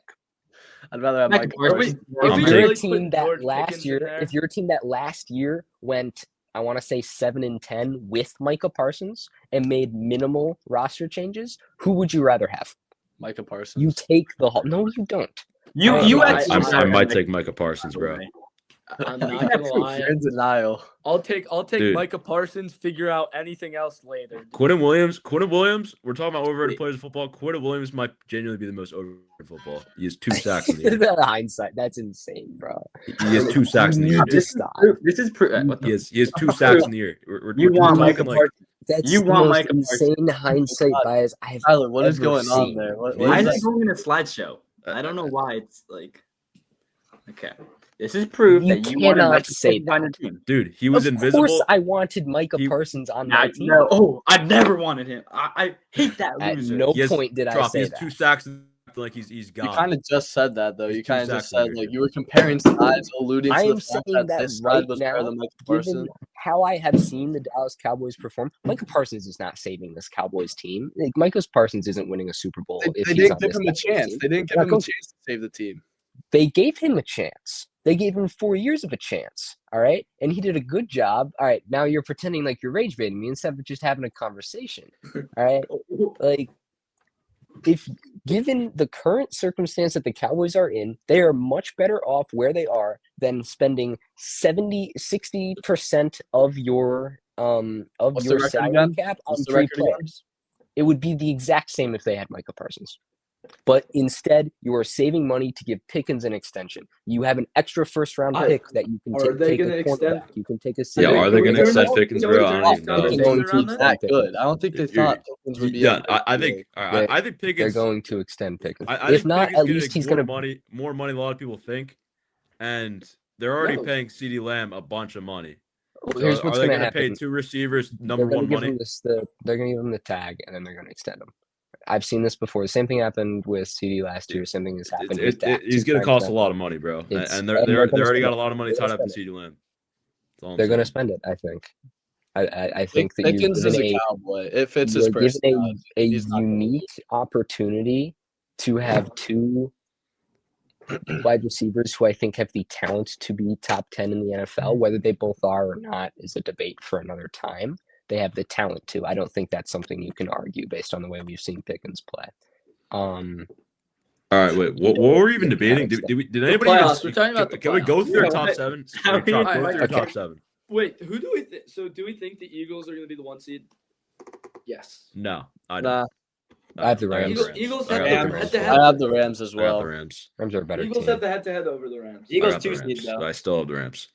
[SPEAKER 2] I'd rather have
[SPEAKER 3] Micah
[SPEAKER 2] Micah
[SPEAKER 3] Parsons.
[SPEAKER 2] Parsons.
[SPEAKER 5] If
[SPEAKER 4] I'm
[SPEAKER 5] we
[SPEAKER 4] good.
[SPEAKER 5] really
[SPEAKER 1] Your team
[SPEAKER 5] put
[SPEAKER 1] that
[SPEAKER 5] George
[SPEAKER 1] last
[SPEAKER 5] Pickens in
[SPEAKER 1] year,
[SPEAKER 5] there,
[SPEAKER 1] if your team that last year went, I want to say 7-10 with Micah Parsons and made minimal roster changes, who would you rather have?
[SPEAKER 2] Micah Parsons.
[SPEAKER 1] You take the whole. No, you don't.
[SPEAKER 3] You
[SPEAKER 1] I-
[SPEAKER 3] actually.
[SPEAKER 4] I might take Micah Parsons, bro.
[SPEAKER 5] I'm not gonna lie.
[SPEAKER 2] You're in denial.
[SPEAKER 5] I'll take
[SPEAKER 4] Dude.
[SPEAKER 5] Micah Parsons. Figure out anything else later. dude.
[SPEAKER 4] Quentin Williams. We're talking about overrated players in football. Quentin Williams might genuinely be the most overrated in football. He has 2 sacks in the year.
[SPEAKER 1] The hindsight, that's insane, bro.
[SPEAKER 4] He has 2 sacks in the year,
[SPEAKER 1] You
[SPEAKER 4] dude.
[SPEAKER 1] just stop.
[SPEAKER 3] This is what
[SPEAKER 4] He
[SPEAKER 3] the.
[SPEAKER 4] has 2 sacks in the year. We're
[SPEAKER 3] You want
[SPEAKER 4] talking
[SPEAKER 3] Micah
[SPEAKER 4] like
[SPEAKER 3] Parsons?
[SPEAKER 1] That's
[SPEAKER 3] You
[SPEAKER 1] the
[SPEAKER 3] want
[SPEAKER 1] most
[SPEAKER 3] Micah Parsons.
[SPEAKER 1] insane hindsight bias I have.
[SPEAKER 2] Tyler, what is
[SPEAKER 1] ever
[SPEAKER 2] going on
[SPEAKER 1] seen.
[SPEAKER 2] there? What
[SPEAKER 3] Why
[SPEAKER 2] is
[SPEAKER 3] is
[SPEAKER 2] that?
[SPEAKER 3] it going in a slideshow? I don't know why it's like. Okay. This is proof
[SPEAKER 1] You
[SPEAKER 3] that you wanted
[SPEAKER 1] cannot
[SPEAKER 3] Micah
[SPEAKER 1] say
[SPEAKER 3] Parsons on your team.
[SPEAKER 4] Dude, he was
[SPEAKER 1] Of
[SPEAKER 4] invisible.
[SPEAKER 1] course, I wanted Micah
[SPEAKER 4] He-
[SPEAKER 1] Parsons on my team.
[SPEAKER 3] No, oh, I never wanted him. I hate that
[SPEAKER 1] At
[SPEAKER 3] loser.
[SPEAKER 1] no
[SPEAKER 4] He has-
[SPEAKER 1] point did I
[SPEAKER 4] Trop, he
[SPEAKER 1] say
[SPEAKER 4] has
[SPEAKER 1] that.
[SPEAKER 4] 2 sacks. Like he's
[SPEAKER 2] You
[SPEAKER 4] gone.
[SPEAKER 2] kind of just said that though.
[SPEAKER 4] He's
[SPEAKER 2] You
[SPEAKER 4] two
[SPEAKER 2] kind of just
[SPEAKER 4] sacks in
[SPEAKER 2] said
[SPEAKER 4] the
[SPEAKER 2] like
[SPEAKER 4] year.
[SPEAKER 2] you were comparing sides, alluding
[SPEAKER 1] I
[SPEAKER 2] to
[SPEAKER 1] am
[SPEAKER 2] the fact
[SPEAKER 1] saying
[SPEAKER 2] that
[SPEAKER 1] that
[SPEAKER 2] this
[SPEAKER 1] right
[SPEAKER 2] side was better
[SPEAKER 1] now,
[SPEAKER 2] than Micah
[SPEAKER 1] given
[SPEAKER 2] Parsons.
[SPEAKER 1] how I have seen the Dallas Cowboys perform, Micah Parsons is not saving this Cowboys team. Like, Micah Parsons isn't winning a Super Bowl if
[SPEAKER 2] They
[SPEAKER 1] he's on
[SPEAKER 2] didn't give
[SPEAKER 1] this
[SPEAKER 2] him a
[SPEAKER 1] Cowboys
[SPEAKER 2] chance.
[SPEAKER 1] team.
[SPEAKER 2] They didn't give
[SPEAKER 1] Not
[SPEAKER 2] him a
[SPEAKER 1] going-
[SPEAKER 2] chance to save the team.
[SPEAKER 1] They gave him a chance. They gave him 4 years of a chance. All right. And he did a good job. All right. Now you're pretending like you're rage baiting me instead of just having a conversation. All right. Like, if given the current circumstance that the Cowboys are in, they are much better off where they are than spending 60% of your
[SPEAKER 2] What's the
[SPEAKER 1] your
[SPEAKER 2] record
[SPEAKER 1] salary
[SPEAKER 2] again?
[SPEAKER 1] cap on
[SPEAKER 2] What's the
[SPEAKER 1] 3
[SPEAKER 2] record again?
[SPEAKER 1] players. It would be the exact same if they had Micah Parsons. But instead, you are saving money to give Pickens an extension. You have an extra first-round pick that you can
[SPEAKER 5] Are they
[SPEAKER 1] take a
[SPEAKER 5] gonna extend-
[SPEAKER 1] cornerback. You can take a
[SPEAKER 4] Yeah,
[SPEAKER 1] safety.
[SPEAKER 4] are they going to
[SPEAKER 5] They're
[SPEAKER 4] extend
[SPEAKER 5] not-
[SPEAKER 4] Pickens,
[SPEAKER 5] you know,
[SPEAKER 4] bro?
[SPEAKER 5] they're
[SPEAKER 4] I don't
[SPEAKER 5] not
[SPEAKER 4] even know.
[SPEAKER 1] They're going to
[SPEAKER 5] around
[SPEAKER 1] extend
[SPEAKER 2] That
[SPEAKER 1] Pickens.
[SPEAKER 2] good. I don't think they
[SPEAKER 4] You're-
[SPEAKER 2] thought Pickens would be.
[SPEAKER 4] Yeah,
[SPEAKER 2] able to
[SPEAKER 4] I
[SPEAKER 2] do
[SPEAKER 4] think.
[SPEAKER 2] it.
[SPEAKER 4] All right, I think
[SPEAKER 1] They're
[SPEAKER 4] Pickens.
[SPEAKER 1] going to extend Pickens.
[SPEAKER 4] I
[SPEAKER 1] If
[SPEAKER 4] think
[SPEAKER 1] not,
[SPEAKER 4] Pickens
[SPEAKER 1] at
[SPEAKER 4] gonna
[SPEAKER 1] least
[SPEAKER 4] make
[SPEAKER 1] he's
[SPEAKER 4] more
[SPEAKER 1] going to
[SPEAKER 4] money. More money than a lot of people think, and they're already
[SPEAKER 5] No.
[SPEAKER 4] paying CeeDee Lamb a bunch of money. So
[SPEAKER 1] Here's
[SPEAKER 4] are
[SPEAKER 1] what's
[SPEAKER 4] they
[SPEAKER 1] going to
[SPEAKER 4] going to pay
[SPEAKER 1] happen.
[SPEAKER 4] 2 receivers
[SPEAKER 1] They're
[SPEAKER 4] number
[SPEAKER 1] gonna
[SPEAKER 4] one
[SPEAKER 1] give
[SPEAKER 4] money?
[SPEAKER 1] him they're going to give him the tag, and then they're going to extend him. I've seen this before. The same thing happened with CD last year. Same thing has happened with Dak.
[SPEAKER 4] He's going to cost a lot of money, bro.
[SPEAKER 1] It's-
[SPEAKER 4] And
[SPEAKER 1] and
[SPEAKER 4] they
[SPEAKER 1] they're
[SPEAKER 4] already
[SPEAKER 1] gonna
[SPEAKER 4] got
[SPEAKER 1] spend
[SPEAKER 4] a lot of money
[SPEAKER 1] it.
[SPEAKER 4] tied up in
[SPEAKER 1] They're
[SPEAKER 4] CeeDee Lamb. That's all I'm
[SPEAKER 1] They're going to
[SPEAKER 4] saying.
[SPEAKER 1] spend it, I think. I think that you've
[SPEAKER 2] Pickens is
[SPEAKER 1] given
[SPEAKER 2] a
[SPEAKER 1] a
[SPEAKER 2] cowboy. It fits his
[SPEAKER 1] you're given
[SPEAKER 2] personality.
[SPEAKER 1] a
[SPEAKER 2] He's not gonna
[SPEAKER 1] unique opportunity to have 2 wide receivers who I think have the talent to be top 10 in the NFL. Whether they both are or not is a debate for another time. They have the talent to. I don't think that's something you can argue based on the way we've seen Pickens play.
[SPEAKER 4] All right, wait. What were we even debating? Did anybody
[SPEAKER 5] playoffs.
[SPEAKER 4] even?
[SPEAKER 5] We're talking about the
[SPEAKER 4] Can we go
[SPEAKER 5] playoffs.
[SPEAKER 4] through our
[SPEAKER 3] Yeah,
[SPEAKER 4] top
[SPEAKER 3] what?
[SPEAKER 4] 7?
[SPEAKER 3] How
[SPEAKER 4] Wait, Trop,
[SPEAKER 3] are you-
[SPEAKER 4] go through your top
[SPEAKER 1] Okay.
[SPEAKER 4] 7.
[SPEAKER 5] Wait, who do we so do we think the Eagles are going to be the 1 seed? Yes.
[SPEAKER 4] No, I don't.
[SPEAKER 2] Nah,
[SPEAKER 1] I have the Rams.
[SPEAKER 5] Eagles
[SPEAKER 4] I
[SPEAKER 5] have
[SPEAKER 4] got
[SPEAKER 3] the
[SPEAKER 4] the Rams.
[SPEAKER 5] head-to-head.
[SPEAKER 2] I have the Rams as
[SPEAKER 4] I got
[SPEAKER 2] well.
[SPEAKER 4] the Rams.
[SPEAKER 1] Rams are a better
[SPEAKER 5] Eagles
[SPEAKER 1] team.
[SPEAKER 5] have the head-to-head over the Rams.
[SPEAKER 3] Eagles
[SPEAKER 4] I got the
[SPEAKER 3] 2 seed
[SPEAKER 4] Rams,
[SPEAKER 3] though.
[SPEAKER 4] but I still have the Rams.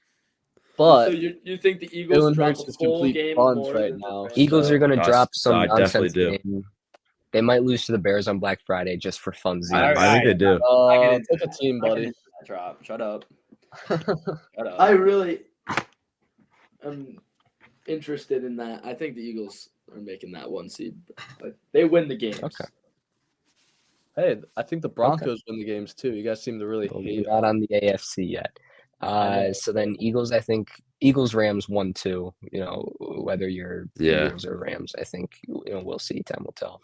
[SPEAKER 2] But
[SPEAKER 5] So you think the Eagles
[SPEAKER 2] Jalen
[SPEAKER 5] drop
[SPEAKER 2] Hurts
[SPEAKER 5] a
[SPEAKER 2] is
[SPEAKER 5] full
[SPEAKER 2] complete
[SPEAKER 5] game
[SPEAKER 2] buns
[SPEAKER 5] more
[SPEAKER 2] right
[SPEAKER 5] than the
[SPEAKER 2] now.
[SPEAKER 5] Rams?
[SPEAKER 1] Eagles are going to
[SPEAKER 4] I-
[SPEAKER 1] drop some
[SPEAKER 4] I definitely
[SPEAKER 1] nonsense
[SPEAKER 4] do.
[SPEAKER 1] game. They might lose to the Bears on Black Friday just for funsies.
[SPEAKER 4] I think they do.
[SPEAKER 2] pick a team, buddy.
[SPEAKER 3] Drop. Shut up. Shut up.
[SPEAKER 5] I really am interested in that. I think the Eagles are making that 1 seed. But they win the games.
[SPEAKER 1] Okay.
[SPEAKER 2] Hey, I think the Broncos win the games too. You guys seem to really
[SPEAKER 1] Well,
[SPEAKER 2] hate
[SPEAKER 1] we're not on the AFC yet. So then Eagles, I think Rams 1-2. You know, whether you're
[SPEAKER 4] Yeah.
[SPEAKER 1] Eagles or Rams, I think we'll see. Time will tell.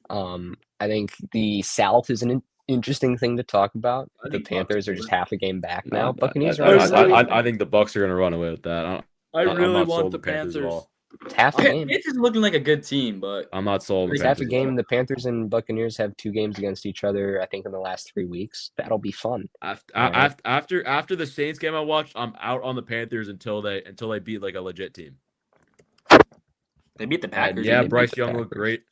[SPEAKER 1] I think the South is an interesting thing to talk about.
[SPEAKER 5] I
[SPEAKER 1] The
[SPEAKER 5] think Bucks
[SPEAKER 1] Panthers are just half a game back now.
[SPEAKER 4] No,
[SPEAKER 1] Buccaneers
[SPEAKER 4] I,
[SPEAKER 1] are
[SPEAKER 4] I think the Bucks are going to run away with that.
[SPEAKER 5] I
[SPEAKER 4] I'm
[SPEAKER 5] really
[SPEAKER 4] not
[SPEAKER 5] want
[SPEAKER 4] sold
[SPEAKER 5] the
[SPEAKER 4] on Panthers at
[SPEAKER 5] Panthers.
[SPEAKER 4] all.
[SPEAKER 1] it's half a game.
[SPEAKER 3] It's just looking like a good team, but
[SPEAKER 4] I'm not sold on
[SPEAKER 1] It's
[SPEAKER 4] the
[SPEAKER 1] half a
[SPEAKER 4] Panthers at all.
[SPEAKER 1] game. The Panthers and Buccaneers have 2 games against each other, I think, in the last 3 weeks. That'll be fun.
[SPEAKER 4] After the Saints game I watched, I'm out on the Panthers until they beat like a legit team.
[SPEAKER 3] they beat the
[SPEAKER 4] And
[SPEAKER 3] Packers.
[SPEAKER 4] yeah,
[SPEAKER 1] They beat
[SPEAKER 4] Bryce
[SPEAKER 1] the
[SPEAKER 4] Young looked
[SPEAKER 1] Packers.
[SPEAKER 4] great.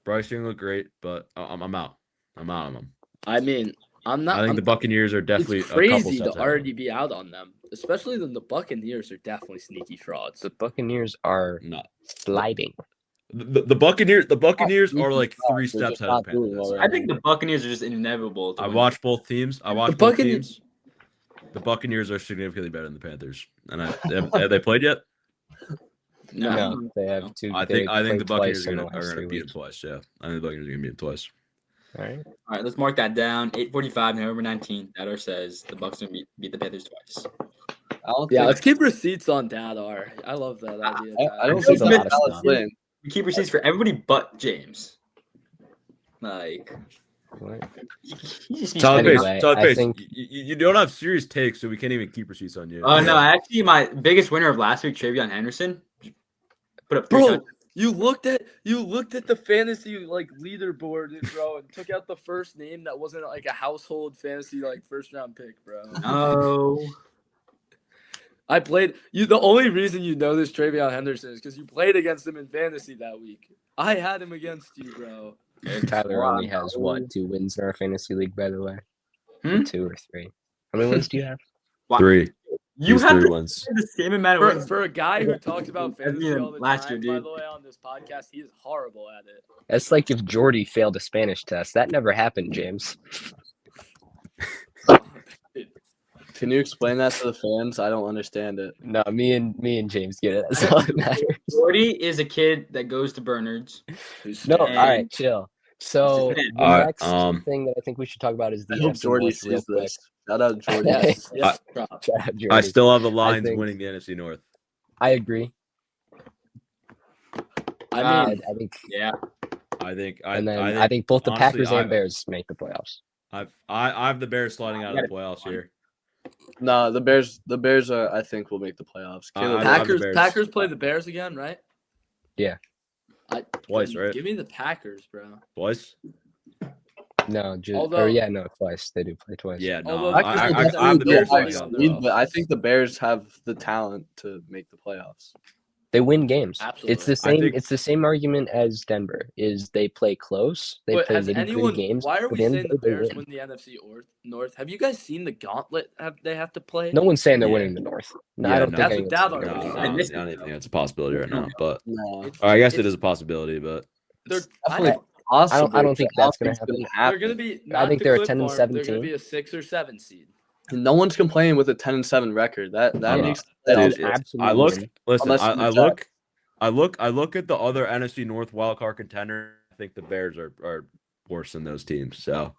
[SPEAKER 4] Bryce Young looked great, but I'm out. I'm out on them.
[SPEAKER 5] I mean, I'm not.
[SPEAKER 4] I think
[SPEAKER 5] I'm-
[SPEAKER 4] the Buccaneers are definitely
[SPEAKER 5] it's
[SPEAKER 4] a couple
[SPEAKER 5] crazy
[SPEAKER 4] steps
[SPEAKER 5] to
[SPEAKER 4] ahead.
[SPEAKER 5] already be out on them, especially when the Buccaneers are definitely sneaky frauds.
[SPEAKER 1] The Buccaneers are
[SPEAKER 4] No,
[SPEAKER 1] sliding.
[SPEAKER 4] the Buccaneers are like 3
[SPEAKER 2] They're
[SPEAKER 4] steps
[SPEAKER 2] just
[SPEAKER 4] ahead of
[SPEAKER 2] not
[SPEAKER 4] the
[SPEAKER 2] doing
[SPEAKER 4] Panthers.
[SPEAKER 2] well
[SPEAKER 3] I think the Buccaneers are just inevitable. To
[SPEAKER 4] I
[SPEAKER 3] win.
[SPEAKER 4] watched both teams. I watched
[SPEAKER 5] The
[SPEAKER 4] both
[SPEAKER 5] Buccane-
[SPEAKER 4] teams. The Buccaneers are significantly better than the Panthers. And have they played yet?
[SPEAKER 1] No, they have 2.
[SPEAKER 4] I
[SPEAKER 1] they
[SPEAKER 4] think the
[SPEAKER 1] played
[SPEAKER 4] Buccaneers
[SPEAKER 1] twice
[SPEAKER 4] are
[SPEAKER 1] in the
[SPEAKER 4] gonna
[SPEAKER 1] last 3
[SPEAKER 4] beat them
[SPEAKER 1] weeks.
[SPEAKER 4] twice. Yeah, I think the Buccaneers are gonna beat them twice.
[SPEAKER 1] All right.
[SPEAKER 3] All right, let's mark that down. 8:45, November 19th. Dadar says the Bucks gonna beat the Panthers twice.
[SPEAKER 2] I don't
[SPEAKER 5] Yeah,
[SPEAKER 2] think,
[SPEAKER 5] let's keep receipts on Dadar. I love that idea.
[SPEAKER 2] I don't
[SPEAKER 1] There's
[SPEAKER 2] think
[SPEAKER 1] a lot of
[SPEAKER 2] Dallas
[SPEAKER 1] stuff.
[SPEAKER 2] win.
[SPEAKER 3] We keep receipts for everybody but James. Like,
[SPEAKER 1] What?
[SPEAKER 3] he just needs
[SPEAKER 4] Tyler
[SPEAKER 3] to-
[SPEAKER 1] Anyway,
[SPEAKER 4] Pace,
[SPEAKER 1] I think-
[SPEAKER 4] you don't have serious takes, so we can't even keep receipts on you.
[SPEAKER 3] Oh no! Actually, my biggest winner of last week, Travion Henderson, put up 3
[SPEAKER 5] Bro,
[SPEAKER 3] touchdowns.
[SPEAKER 5] you looked at the fantasy like leaderboard, bro, and took out the first name that wasn't like a household fantasy like first round pick, bro.
[SPEAKER 3] No.
[SPEAKER 5] I played you. The only reason you know this Travion Henderson is because you played against him in fantasy that week. I had him against you, bro.
[SPEAKER 1] Tyler only has what, 2 wins in our fantasy league, by the way?
[SPEAKER 3] Hmm?
[SPEAKER 1] 2 or 3. How many wins do you have?
[SPEAKER 3] Wow.
[SPEAKER 4] 3.
[SPEAKER 3] You
[SPEAKER 4] He's
[SPEAKER 3] have
[SPEAKER 4] 3
[SPEAKER 3] the,
[SPEAKER 4] wins.
[SPEAKER 3] the same amount of wins.
[SPEAKER 5] For a guy who talks about
[SPEAKER 3] That's
[SPEAKER 5] fantasy
[SPEAKER 3] me
[SPEAKER 5] all the
[SPEAKER 3] last
[SPEAKER 5] time,
[SPEAKER 3] year,
[SPEAKER 5] by
[SPEAKER 3] dude.
[SPEAKER 5] the way, on this podcast, he is horrible at it.
[SPEAKER 1] That's like if Jordy failed a Spanish test. That never happened, James.
[SPEAKER 2] Can you explain that to the fans? I don't understand it.
[SPEAKER 1] No, me and James get it. That's all that matters.
[SPEAKER 3] Jordy is a kid that goes to Bernard's.
[SPEAKER 5] Who's
[SPEAKER 1] No,
[SPEAKER 5] scared.
[SPEAKER 1] all right, chill. So
[SPEAKER 3] It's a
[SPEAKER 1] the
[SPEAKER 4] All right,
[SPEAKER 1] next thing that I think we should talk about is the
[SPEAKER 2] I hope
[SPEAKER 1] NFC
[SPEAKER 2] Jordy
[SPEAKER 1] North real
[SPEAKER 2] sees
[SPEAKER 1] quick.
[SPEAKER 2] this. Shout out Jordy.
[SPEAKER 5] Yes, yes, drop.
[SPEAKER 1] Shout out
[SPEAKER 4] I
[SPEAKER 1] Jordy.
[SPEAKER 4] still have the Lions
[SPEAKER 1] think-
[SPEAKER 4] winning the NFC North.
[SPEAKER 1] I agree.
[SPEAKER 5] I mean,
[SPEAKER 1] I think,
[SPEAKER 3] Yeah.
[SPEAKER 4] I think
[SPEAKER 1] I think both the
[SPEAKER 4] honestly,
[SPEAKER 1] Packers and Bears make the playoffs.
[SPEAKER 4] I have the Bears sliding out of the playoffs here.
[SPEAKER 2] No, the Bears are. I think will make the playoffs.
[SPEAKER 4] I-
[SPEAKER 2] Caleb,
[SPEAKER 4] I- have the Bears.
[SPEAKER 5] Packers play the Bears again, right?
[SPEAKER 1] Yeah.
[SPEAKER 4] Twice, right?
[SPEAKER 5] Give me the Packers, bro.
[SPEAKER 4] Twice?
[SPEAKER 1] No,
[SPEAKER 5] Although-
[SPEAKER 1] twice. They do play twice.
[SPEAKER 4] Yeah, no.
[SPEAKER 5] Although
[SPEAKER 4] I have the
[SPEAKER 5] Packers
[SPEAKER 4] Bears
[SPEAKER 5] will
[SPEAKER 4] sliding out of the
[SPEAKER 5] be
[SPEAKER 4] playoffs.
[SPEAKER 2] but I think the Bears have the talent to make the playoffs.
[SPEAKER 1] They win games.
[SPEAKER 5] Absolutely.
[SPEAKER 1] It's the
[SPEAKER 4] I
[SPEAKER 1] same.
[SPEAKER 4] think-
[SPEAKER 1] It's the same argument as Denver. Is they play close. They
[SPEAKER 5] But
[SPEAKER 1] play
[SPEAKER 5] has
[SPEAKER 1] nitty
[SPEAKER 5] anyone?
[SPEAKER 1] gritty games.
[SPEAKER 5] Why are
[SPEAKER 1] but
[SPEAKER 5] we
[SPEAKER 1] at the
[SPEAKER 5] saying
[SPEAKER 1] end
[SPEAKER 5] the
[SPEAKER 1] of the day, they
[SPEAKER 5] Bears
[SPEAKER 1] win.
[SPEAKER 5] win the NFC North? Have you guys seen the gauntlet they have to play?
[SPEAKER 1] No one's saying they're
[SPEAKER 4] Yeah.
[SPEAKER 1] winning the North. No,
[SPEAKER 4] Yeah,
[SPEAKER 1] I don't
[SPEAKER 4] no.
[SPEAKER 1] think
[SPEAKER 5] That's
[SPEAKER 1] anyone's
[SPEAKER 5] what
[SPEAKER 1] saying
[SPEAKER 5] Dowd
[SPEAKER 1] they're
[SPEAKER 5] already
[SPEAKER 1] winning
[SPEAKER 5] said.
[SPEAKER 1] the
[SPEAKER 4] I
[SPEAKER 1] North.
[SPEAKER 4] don't think it's a possibility right now, but
[SPEAKER 2] No,
[SPEAKER 5] It's-
[SPEAKER 4] or I guess it
[SPEAKER 5] it's-
[SPEAKER 4] is a possibility, but
[SPEAKER 5] They're,
[SPEAKER 2] definitely
[SPEAKER 5] I,
[SPEAKER 2] possible.
[SPEAKER 1] I don't think
[SPEAKER 2] but
[SPEAKER 1] that's gonna
[SPEAKER 2] think it's
[SPEAKER 1] happen.
[SPEAKER 2] happen.
[SPEAKER 5] they're going to be.
[SPEAKER 1] I
[SPEAKER 5] not
[SPEAKER 1] think
[SPEAKER 5] to
[SPEAKER 1] they're a
[SPEAKER 5] clip
[SPEAKER 1] 10 and
[SPEAKER 5] farm,
[SPEAKER 1] 7
[SPEAKER 5] They're going
[SPEAKER 1] team.
[SPEAKER 5] to be a 6 or 7 seed.
[SPEAKER 2] No one's complaining with a 10-7 record. That
[SPEAKER 1] Yeah.
[SPEAKER 2] makes
[SPEAKER 1] That
[SPEAKER 2] playoffs
[SPEAKER 1] is
[SPEAKER 4] Dude,
[SPEAKER 2] worth it.
[SPEAKER 1] absolutely.
[SPEAKER 4] I look.
[SPEAKER 1] win.
[SPEAKER 4] Listen,
[SPEAKER 2] Unless
[SPEAKER 4] I
[SPEAKER 2] you're
[SPEAKER 4] look. I look at the other NFC North wildcard contender. I think the Bears are worse than those teams. So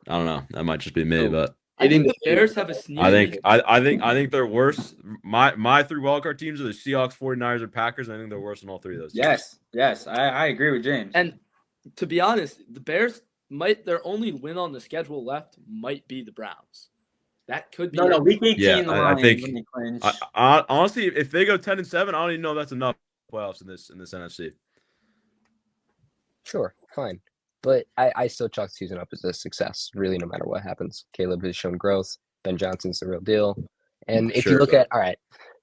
[SPEAKER 4] I don't know. That might just be me,
[SPEAKER 2] So,
[SPEAKER 4] but
[SPEAKER 5] I think
[SPEAKER 2] Getting
[SPEAKER 5] the Bears have a sneaky.
[SPEAKER 4] I think they're worse. My three wildcard teams are the Seahawks, 49ers, and Packers. And I think they're worse than all three of those teams.
[SPEAKER 3] Yes. I agree with James.
[SPEAKER 5] And to be honest, the Bears might their only win on the schedule left might be the Browns. That could be.
[SPEAKER 3] no,
[SPEAKER 5] it.
[SPEAKER 3] week 18.
[SPEAKER 4] Yeah,
[SPEAKER 3] the
[SPEAKER 4] I
[SPEAKER 3] Lions
[SPEAKER 4] think-
[SPEAKER 3] when they clinch.
[SPEAKER 4] I honestly, if they go 10-7, I don't even know if that's enough playoffs in this NFC.
[SPEAKER 1] Sure, fine. But I still chalk the season up as a success, really, no matter what happens. Caleb has shown growth. Ben Johnson's the real deal. And if you
[SPEAKER 4] Sure,
[SPEAKER 1] look
[SPEAKER 4] but-
[SPEAKER 1] at, all right,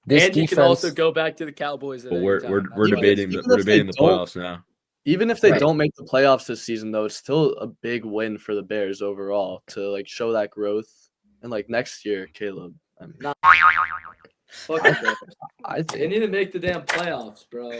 [SPEAKER 1] this
[SPEAKER 5] and
[SPEAKER 1] defense.
[SPEAKER 5] he can also go back to the Cowboys. At
[SPEAKER 4] But
[SPEAKER 5] any
[SPEAKER 4] we're
[SPEAKER 5] time.
[SPEAKER 4] we're,
[SPEAKER 5] That's
[SPEAKER 4] we're
[SPEAKER 5] why-
[SPEAKER 4] debating
[SPEAKER 2] Even
[SPEAKER 4] we're
[SPEAKER 2] if they
[SPEAKER 4] debating the
[SPEAKER 2] don't-
[SPEAKER 4] playoffs now.
[SPEAKER 2] Even if they
[SPEAKER 1] Right.
[SPEAKER 2] don't make the playoffs this season, though, it's still a big win for the Bears overall to like show that growth. And like next year, Caleb, I mean,
[SPEAKER 5] Fuck the Bears.
[SPEAKER 2] I
[SPEAKER 5] They
[SPEAKER 2] think
[SPEAKER 5] need to make the damn playoffs, bro.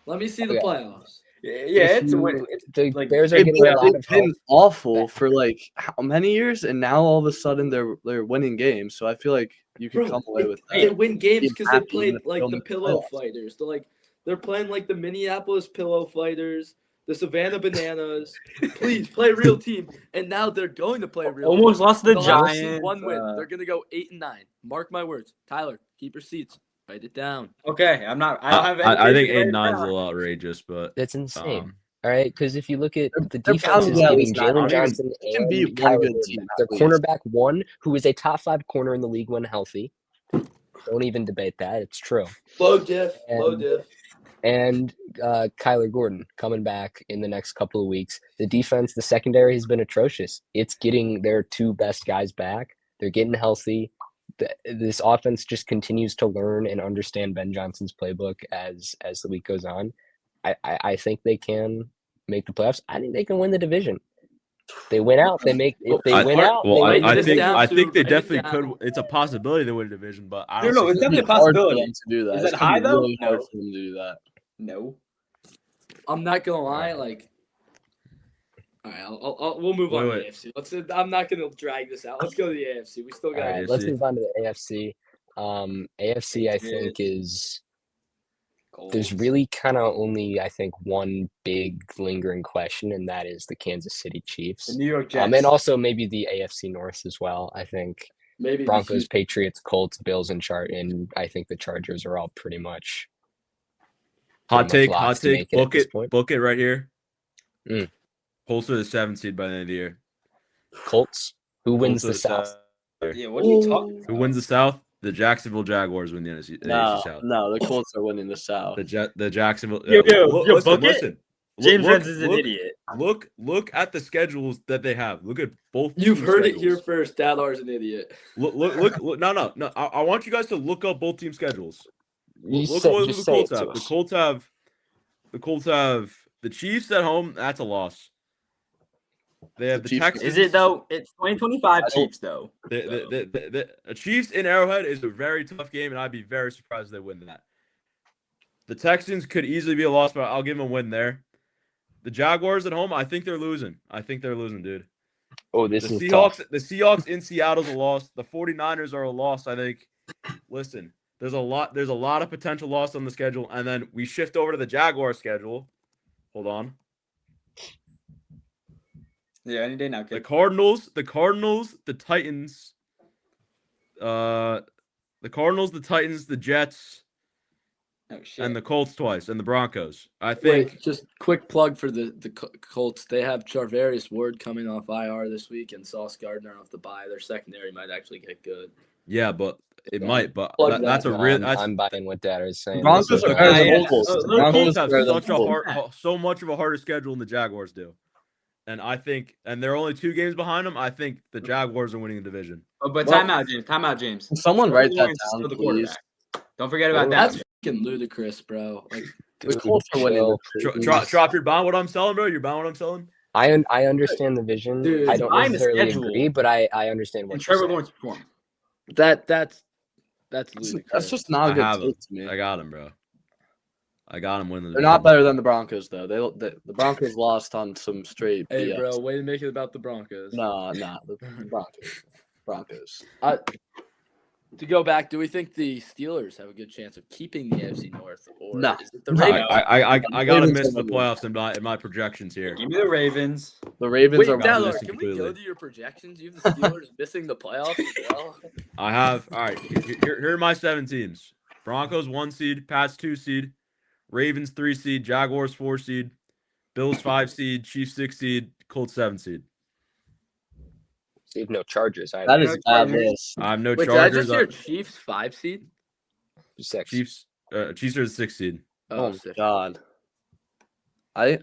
[SPEAKER 5] Let me see the
[SPEAKER 1] Okay.
[SPEAKER 5] playoffs.
[SPEAKER 3] Yeah,
[SPEAKER 1] if
[SPEAKER 3] it's a
[SPEAKER 1] you-
[SPEAKER 3] win.
[SPEAKER 1] The
[SPEAKER 3] like,
[SPEAKER 1] Bears are
[SPEAKER 2] they've
[SPEAKER 1] getting a lot of help.
[SPEAKER 2] been awful for like how many years, and now all of a sudden they're winning games. So I feel like you can
[SPEAKER 5] Bro,
[SPEAKER 2] come away with
[SPEAKER 5] They
[SPEAKER 2] that.
[SPEAKER 5] win games
[SPEAKER 2] Be
[SPEAKER 5] because they
[SPEAKER 2] happy
[SPEAKER 5] played
[SPEAKER 2] even if they
[SPEAKER 5] like
[SPEAKER 2] don't
[SPEAKER 5] the
[SPEAKER 2] make the
[SPEAKER 5] pillow
[SPEAKER 2] playoffs.
[SPEAKER 5] fighters. They're playing like the Minneapolis pillow fighters, the Savannah Bananas. Please play real team. And now they're going to play real
[SPEAKER 3] Almost
[SPEAKER 5] team.
[SPEAKER 3] lost to the
[SPEAKER 5] They'll have to see
[SPEAKER 3] Giants.
[SPEAKER 5] one win. They're gonna go 8-9. Mark my words. Tyler, keep your seats. Write it down.
[SPEAKER 3] Okay, I'm not. I don't have.
[SPEAKER 4] I think
[SPEAKER 3] anything
[SPEAKER 4] 8-9 is a
[SPEAKER 3] right now.
[SPEAKER 4] little outrageous, but
[SPEAKER 1] That's insane.
[SPEAKER 4] um,
[SPEAKER 1] All right, because if you look at the
[SPEAKER 2] they're
[SPEAKER 1] defense
[SPEAKER 2] bound
[SPEAKER 1] is
[SPEAKER 2] to at
[SPEAKER 1] getting
[SPEAKER 2] least not- I
[SPEAKER 1] Jalen
[SPEAKER 2] don't even-
[SPEAKER 1] Johnson
[SPEAKER 2] they can
[SPEAKER 1] and
[SPEAKER 2] beat one
[SPEAKER 1] Kyler
[SPEAKER 2] good
[SPEAKER 1] Gordon
[SPEAKER 2] team,
[SPEAKER 1] back. Their
[SPEAKER 2] at least.
[SPEAKER 1] cornerback one, who is a top 5 corner in the league when healthy. Don't even debate that. It's true.
[SPEAKER 5] Low diff. Low
[SPEAKER 1] And-
[SPEAKER 5] diff.
[SPEAKER 1] And Kyler Gordon coming back in the next couple of weeks. The defense, the secondary has been atrocious. It's getting their 2 best guys back. They're getting healthy. This offense just continues to learn and understand Ben Johnson's playbook as the week goes on. I think they can make the playoffs. I think they can win the division. They win out. They make. If they win out,
[SPEAKER 4] well,
[SPEAKER 1] they
[SPEAKER 5] write
[SPEAKER 1] win
[SPEAKER 4] I
[SPEAKER 5] this
[SPEAKER 4] think
[SPEAKER 5] down
[SPEAKER 4] I
[SPEAKER 5] to-
[SPEAKER 4] think they
[SPEAKER 5] write it
[SPEAKER 4] definitely
[SPEAKER 5] down.
[SPEAKER 4] could. It's a possibility they win a division, but I
[SPEAKER 3] No,
[SPEAKER 4] don't.
[SPEAKER 3] it's
[SPEAKER 4] think
[SPEAKER 3] definitely a
[SPEAKER 2] It'd be hard for
[SPEAKER 3] possibility.
[SPEAKER 2] them to do that.
[SPEAKER 3] Is
[SPEAKER 2] It's
[SPEAKER 3] that
[SPEAKER 2] gonna
[SPEAKER 3] high,
[SPEAKER 2] be
[SPEAKER 3] though?
[SPEAKER 2] really hard
[SPEAKER 3] No.
[SPEAKER 2] for them to do that.
[SPEAKER 3] No.
[SPEAKER 5] I'm not gonna lie. Like, all right, we'll move on to
[SPEAKER 4] Wait.
[SPEAKER 5] the AFC. I'm not gonna drag this out. Let's go to the AFC. We still
[SPEAKER 1] All
[SPEAKER 5] got.
[SPEAKER 1] right,
[SPEAKER 4] AFC.
[SPEAKER 1] let's move on to the AFC. AFC, I think, is there's really kind of only, I think, one big lingering question, and that is the Kansas City Chiefs.
[SPEAKER 3] The New York Jets.
[SPEAKER 1] And also maybe the AFC North as well. I think
[SPEAKER 5] maybe the
[SPEAKER 1] Broncos,
[SPEAKER 5] Houston-
[SPEAKER 1] Patriots, Colts, Bills, and I think the Chargers are all pretty much
[SPEAKER 4] Hot
[SPEAKER 1] pretty
[SPEAKER 4] take,
[SPEAKER 1] much
[SPEAKER 4] hot
[SPEAKER 1] locks to
[SPEAKER 4] take.
[SPEAKER 1] make it at this
[SPEAKER 4] Book
[SPEAKER 1] point.
[SPEAKER 4] it right here.
[SPEAKER 1] Mm.
[SPEAKER 4] Colts are the 7th seed by the end of the year.
[SPEAKER 1] Colts. Who wins
[SPEAKER 4] Colts
[SPEAKER 1] the
[SPEAKER 4] are
[SPEAKER 1] South?
[SPEAKER 3] Yeah, what are you talking
[SPEAKER 4] Who wins the South? The Jacksonville Jaguars win the NFC
[SPEAKER 2] No,
[SPEAKER 4] South.
[SPEAKER 2] no, the Colts are winning the South.
[SPEAKER 4] The Jacksonville.
[SPEAKER 3] Yo,
[SPEAKER 4] listen,
[SPEAKER 3] book it?
[SPEAKER 4] listen.
[SPEAKER 3] James
[SPEAKER 4] Look-
[SPEAKER 3] Renz is an
[SPEAKER 4] look-
[SPEAKER 3] idiot.
[SPEAKER 4] Look at the schedules that they have. Look at both.
[SPEAKER 5] You've
[SPEAKER 4] team
[SPEAKER 5] heard it
[SPEAKER 4] schedules.
[SPEAKER 5] here first. Dadar's an idiot.
[SPEAKER 4] Look. No. I want you guys to look up both team schedules.
[SPEAKER 1] You
[SPEAKER 4] Look
[SPEAKER 1] say-
[SPEAKER 4] at what
[SPEAKER 1] just
[SPEAKER 4] the
[SPEAKER 1] say it
[SPEAKER 4] Colts
[SPEAKER 1] to
[SPEAKER 4] have. The
[SPEAKER 1] us.
[SPEAKER 4] Colts have the Chiefs at home. That's a loss. They have
[SPEAKER 2] The
[SPEAKER 4] the
[SPEAKER 2] Chiefs-
[SPEAKER 4] Texans.
[SPEAKER 3] Is it though? It's 2025
[SPEAKER 2] I don't-
[SPEAKER 3] Chiefs though.
[SPEAKER 4] The Chiefs in Arrowhead is a very tough game, and I'd be very surprised if they win that. The Texans could easily be a loss, but I'll give them a win there. The Jaguars at home, I think they're losing. Dude.
[SPEAKER 1] Oh,
[SPEAKER 4] The
[SPEAKER 1] this is tough.
[SPEAKER 4] Seahawks in Seattle's a loss. The 49ers are a loss, I think. Listen, there's a lot of potential loss on the schedule, and then we shift over to the Jaguars schedule. Hold on.
[SPEAKER 3] Yeah, any day now,
[SPEAKER 4] The
[SPEAKER 3] kid.
[SPEAKER 4] Cardinals, the Titans, the Titans, the Jets,
[SPEAKER 3] Oh shit.
[SPEAKER 4] and the Colts twice, and the Broncos. I think.
[SPEAKER 5] Wait, just quick plug for the Colts. They have Charvarius Ward coming off IR this week and Sauce Gardner off the bye. Their secondary might actually get good.
[SPEAKER 4] Yeah, but it might. But
[SPEAKER 5] Plug
[SPEAKER 4] that's a
[SPEAKER 5] that.
[SPEAKER 4] real.
[SPEAKER 1] I'm buying what Dad is saying.
[SPEAKER 2] Broncos
[SPEAKER 4] are
[SPEAKER 2] are better than
[SPEAKER 3] yeah.
[SPEAKER 2] the Colts.
[SPEAKER 3] The
[SPEAKER 2] The Broncos
[SPEAKER 4] Colts
[SPEAKER 2] are
[SPEAKER 4] have
[SPEAKER 2] better than
[SPEAKER 4] such
[SPEAKER 2] the Colts.
[SPEAKER 4] so much of a harder schedule than the Jaguars do, and I think, and they're only 2 games behind them. I think the Jaguars are winning the division.
[SPEAKER 3] But
[SPEAKER 2] Well-
[SPEAKER 3] time out, James. Time out, James.
[SPEAKER 2] Can someone
[SPEAKER 3] Trevor
[SPEAKER 2] write that
[SPEAKER 3] Lawrence is
[SPEAKER 2] down,
[SPEAKER 3] still the
[SPEAKER 2] please?
[SPEAKER 3] quarterback. Don't forget about that.
[SPEAKER 5] That's fucking ludicrous, bro. Like,
[SPEAKER 2] The Colts are winning.
[SPEAKER 1] chill,
[SPEAKER 2] this
[SPEAKER 1] please.
[SPEAKER 2] season.
[SPEAKER 4] Drop your buying what I'm selling, bro. You're buying what I'm selling.
[SPEAKER 1] I understand the vision.
[SPEAKER 5] Dude,
[SPEAKER 1] I don't
[SPEAKER 3] buying the
[SPEAKER 1] necessarily
[SPEAKER 3] schedule.
[SPEAKER 1] agree, but I understand what
[SPEAKER 3] And
[SPEAKER 1] you're
[SPEAKER 3] Trevor
[SPEAKER 1] saying.
[SPEAKER 3] Lawrence performed.
[SPEAKER 5] that's ludicrous.
[SPEAKER 2] That's just not a
[SPEAKER 4] I
[SPEAKER 2] good
[SPEAKER 4] have
[SPEAKER 2] take
[SPEAKER 4] him.
[SPEAKER 2] to me.
[SPEAKER 4] I got him, bro. I got him winning.
[SPEAKER 2] They're not better than the Broncos, though. The Broncos lost on some straight
[SPEAKER 5] Hey,
[SPEAKER 2] BS.
[SPEAKER 5] bro, way to make it about the Broncos.
[SPEAKER 2] No, the Broncos.
[SPEAKER 5] To go back, do we think the Steelers have a good chance of keeping the AFC North, or
[SPEAKER 2] No.
[SPEAKER 5] is it the
[SPEAKER 2] No.
[SPEAKER 5] Ravens?
[SPEAKER 4] I gotta
[SPEAKER 2] Ravens
[SPEAKER 4] miss
[SPEAKER 2] are
[SPEAKER 4] the
[SPEAKER 2] winning.
[SPEAKER 4] playoffs in my projections here.
[SPEAKER 3] Give me the Ravens.
[SPEAKER 2] The Ravens
[SPEAKER 5] Wait,
[SPEAKER 2] are
[SPEAKER 4] down
[SPEAKER 5] Dallor,
[SPEAKER 4] missing
[SPEAKER 5] can we go
[SPEAKER 4] completely.
[SPEAKER 5] to your projections? You have the Steelers missing the playoffs as well.
[SPEAKER 4] I have. All right. Here are my 7 teams: Broncos 1 seed, Pats 2 seed, Ravens 3 seed, Jaguars 4 seed, Bills 5 seed, Chiefs 6 seed, Colts 7 seed.
[SPEAKER 1] So you have no Chargers. I
[SPEAKER 2] that
[SPEAKER 1] have
[SPEAKER 2] is a bad
[SPEAKER 3] Chargers.
[SPEAKER 2] list.
[SPEAKER 4] I have no
[SPEAKER 5] Wait, did I
[SPEAKER 4] Chargers.
[SPEAKER 5] just hear Chiefs 5 seed?
[SPEAKER 1] 6.
[SPEAKER 4] Chiefs are the 6 seed.
[SPEAKER 2] Oh, my
[SPEAKER 5] sick.
[SPEAKER 2] God.
[SPEAKER 1] I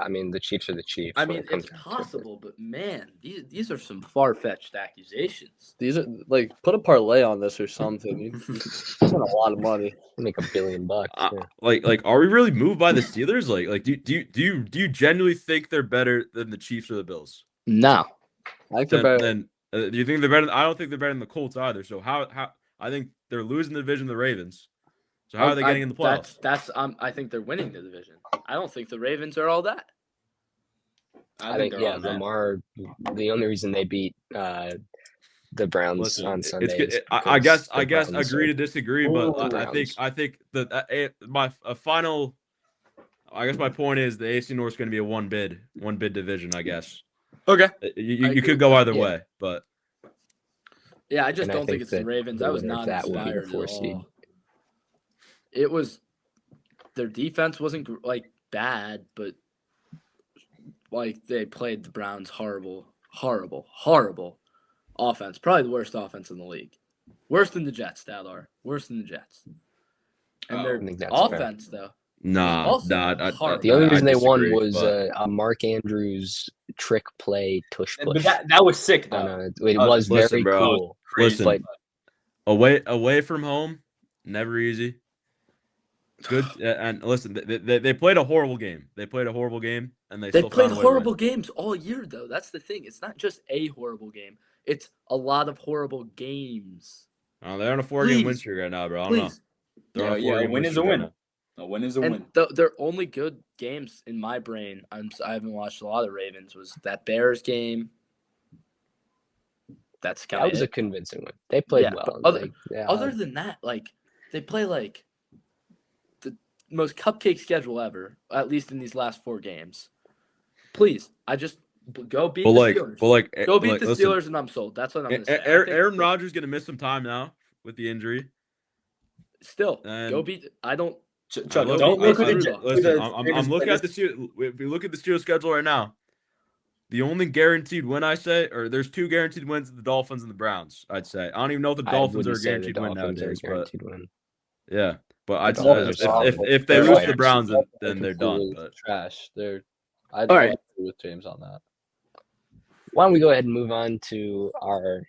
[SPEAKER 1] mean, the Chiefs are the Chiefs.
[SPEAKER 5] I
[SPEAKER 1] when
[SPEAKER 5] mean,
[SPEAKER 1] it comes
[SPEAKER 5] it's
[SPEAKER 1] down to it.
[SPEAKER 5] possible, but man, these are some far fetched accusations.
[SPEAKER 2] These are like put a parlay on this or something. You spend a lot of money.
[SPEAKER 1] Make $1 billion. Yeah.
[SPEAKER 4] Like, are we really moved by the Steelers? Like, do you genuinely think they're better than the Chiefs or the Bills?
[SPEAKER 5] No.
[SPEAKER 2] I think they're better.
[SPEAKER 4] Then do you think they're better? I don't think they're better than the Colts either. So how I think they're losing the division to the Ravens. So how are they getting in the playoffs?
[SPEAKER 5] That's I think they're winning the division. I don't think the Ravens are all that.
[SPEAKER 1] I think
[SPEAKER 3] they're all that.
[SPEAKER 1] Lamar. The only reason they beat the Browns
[SPEAKER 4] Listen,
[SPEAKER 1] on Sunday.
[SPEAKER 4] it's good.
[SPEAKER 1] is
[SPEAKER 4] I
[SPEAKER 1] because
[SPEAKER 4] guess
[SPEAKER 1] the Browns
[SPEAKER 4] agree
[SPEAKER 1] are-
[SPEAKER 4] to disagree, but
[SPEAKER 1] Ooh,
[SPEAKER 4] I think that my final. I guess my point is the AFC North is going to be a one bid division. I guess
[SPEAKER 5] Okay.
[SPEAKER 4] you
[SPEAKER 5] agree
[SPEAKER 4] could go either
[SPEAKER 1] Yeah.
[SPEAKER 4] way, but
[SPEAKER 5] Yeah, I just
[SPEAKER 1] And I
[SPEAKER 5] don't think
[SPEAKER 1] think
[SPEAKER 5] it's the
[SPEAKER 1] that
[SPEAKER 5] Ravens.
[SPEAKER 1] the
[SPEAKER 5] I was
[SPEAKER 1] winner of
[SPEAKER 5] not
[SPEAKER 1] that will be the
[SPEAKER 5] inspired
[SPEAKER 1] 4
[SPEAKER 5] at
[SPEAKER 1] seed.
[SPEAKER 5] all. It was their defense wasn't like bad, but like they played the Browns horrible offense. Probably the worst offense in the league. Worse than the Jets, Dallor. Worse than the Jets. And
[SPEAKER 3] Oh,
[SPEAKER 5] their
[SPEAKER 1] I think that's fair.
[SPEAKER 5] offense, though.
[SPEAKER 4] nah.
[SPEAKER 5] horrible.
[SPEAKER 1] The only
[SPEAKER 4] I
[SPEAKER 1] reason they won
[SPEAKER 4] disagree,
[SPEAKER 1] was
[SPEAKER 4] but-
[SPEAKER 1] a Mark Andrews trick play tush
[SPEAKER 3] But
[SPEAKER 1] push.
[SPEAKER 3] that was sick
[SPEAKER 1] I
[SPEAKER 3] though.
[SPEAKER 1] know, it
[SPEAKER 3] Oh,
[SPEAKER 1] was
[SPEAKER 4] listen,
[SPEAKER 1] very
[SPEAKER 4] bro.
[SPEAKER 1] cool.
[SPEAKER 3] Crazy.
[SPEAKER 1] But
[SPEAKER 4] away from home, never easy. Good and listen, they played a horrible game. They played a horrible game, and they
[SPEAKER 5] They
[SPEAKER 4] still
[SPEAKER 5] played
[SPEAKER 4] found a way to win.
[SPEAKER 5] horrible games all year, though. That's the thing. It's not just a horrible game. It's a lot of horrible games.
[SPEAKER 4] They're on a 4-game win
[SPEAKER 5] Please.
[SPEAKER 4] streak right now, bro. I don't know.
[SPEAKER 5] Please.
[SPEAKER 4] They're on a
[SPEAKER 3] Yeah,
[SPEAKER 4] 4-game
[SPEAKER 3] a win is a
[SPEAKER 4] streak right
[SPEAKER 3] win.
[SPEAKER 4] now.
[SPEAKER 3] A win is a
[SPEAKER 5] And
[SPEAKER 3] win.
[SPEAKER 5] their only good games in my brain, I haven't watched a lot of Ravens, was that Bears game. That's kind
[SPEAKER 1] that
[SPEAKER 5] of
[SPEAKER 1] was a convincing win. They played
[SPEAKER 5] Yeah,
[SPEAKER 1] well.
[SPEAKER 5] but
[SPEAKER 1] yeah,
[SPEAKER 5] Other than that, like they play like the most cupcake schedule ever, at least in these last 4 games. Please, I just go beat the Steelers. Go beat the
[SPEAKER 4] listen,
[SPEAKER 5] Steelers, and I'm sold. That's what I'm going to say. I think
[SPEAKER 4] Aaron
[SPEAKER 5] that-
[SPEAKER 4] Rodgers gonna miss some time now with the injury.
[SPEAKER 5] Still, go
[SPEAKER 4] And-
[SPEAKER 5] beat. I don't.
[SPEAKER 3] Chuck,
[SPEAKER 5] I look-
[SPEAKER 3] don't
[SPEAKER 5] I
[SPEAKER 3] look
[SPEAKER 5] look-
[SPEAKER 3] at
[SPEAKER 5] I
[SPEAKER 3] the
[SPEAKER 5] look-
[SPEAKER 4] Listen, I'm looking at the Steelers. If you look at the Steelers schedule right now, the only guaranteed win I say, or there's 2 guaranteed wins: the Dolphins and the Browns. I'd say I don't even know if the
[SPEAKER 1] I
[SPEAKER 4] Dolphins are
[SPEAKER 1] wouldn't
[SPEAKER 4] a
[SPEAKER 1] say the
[SPEAKER 4] guaranteed win
[SPEAKER 1] Dolphins are a
[SPEAKER 4] nowadays, but
[SPEAKER 1] guaranteed win.
[SPEAKER 4] yeah. But I'd
[SPEAKER 2] The
[SPEAKER 4] say
[SPEAKER 2] Dolphins are
[SPEAKER 4] if they
[SPEAKER 2] They're
[SPEAKER 4] lose to the
[SPEAKER 2] actually-
[SPEAKER 4] Browns, then
[SPEAKER 2] They're
[SPEAKER 4] they're done.
[SPEAKER 2] completely
[SPEAKER 4] But
[SPEAKER 2] trash. I'd
[SPEAKER 5] All right.
[SPEAKER 2] agree with James on that.
[SPEAKER 1] Why don't we go ahead and move on to our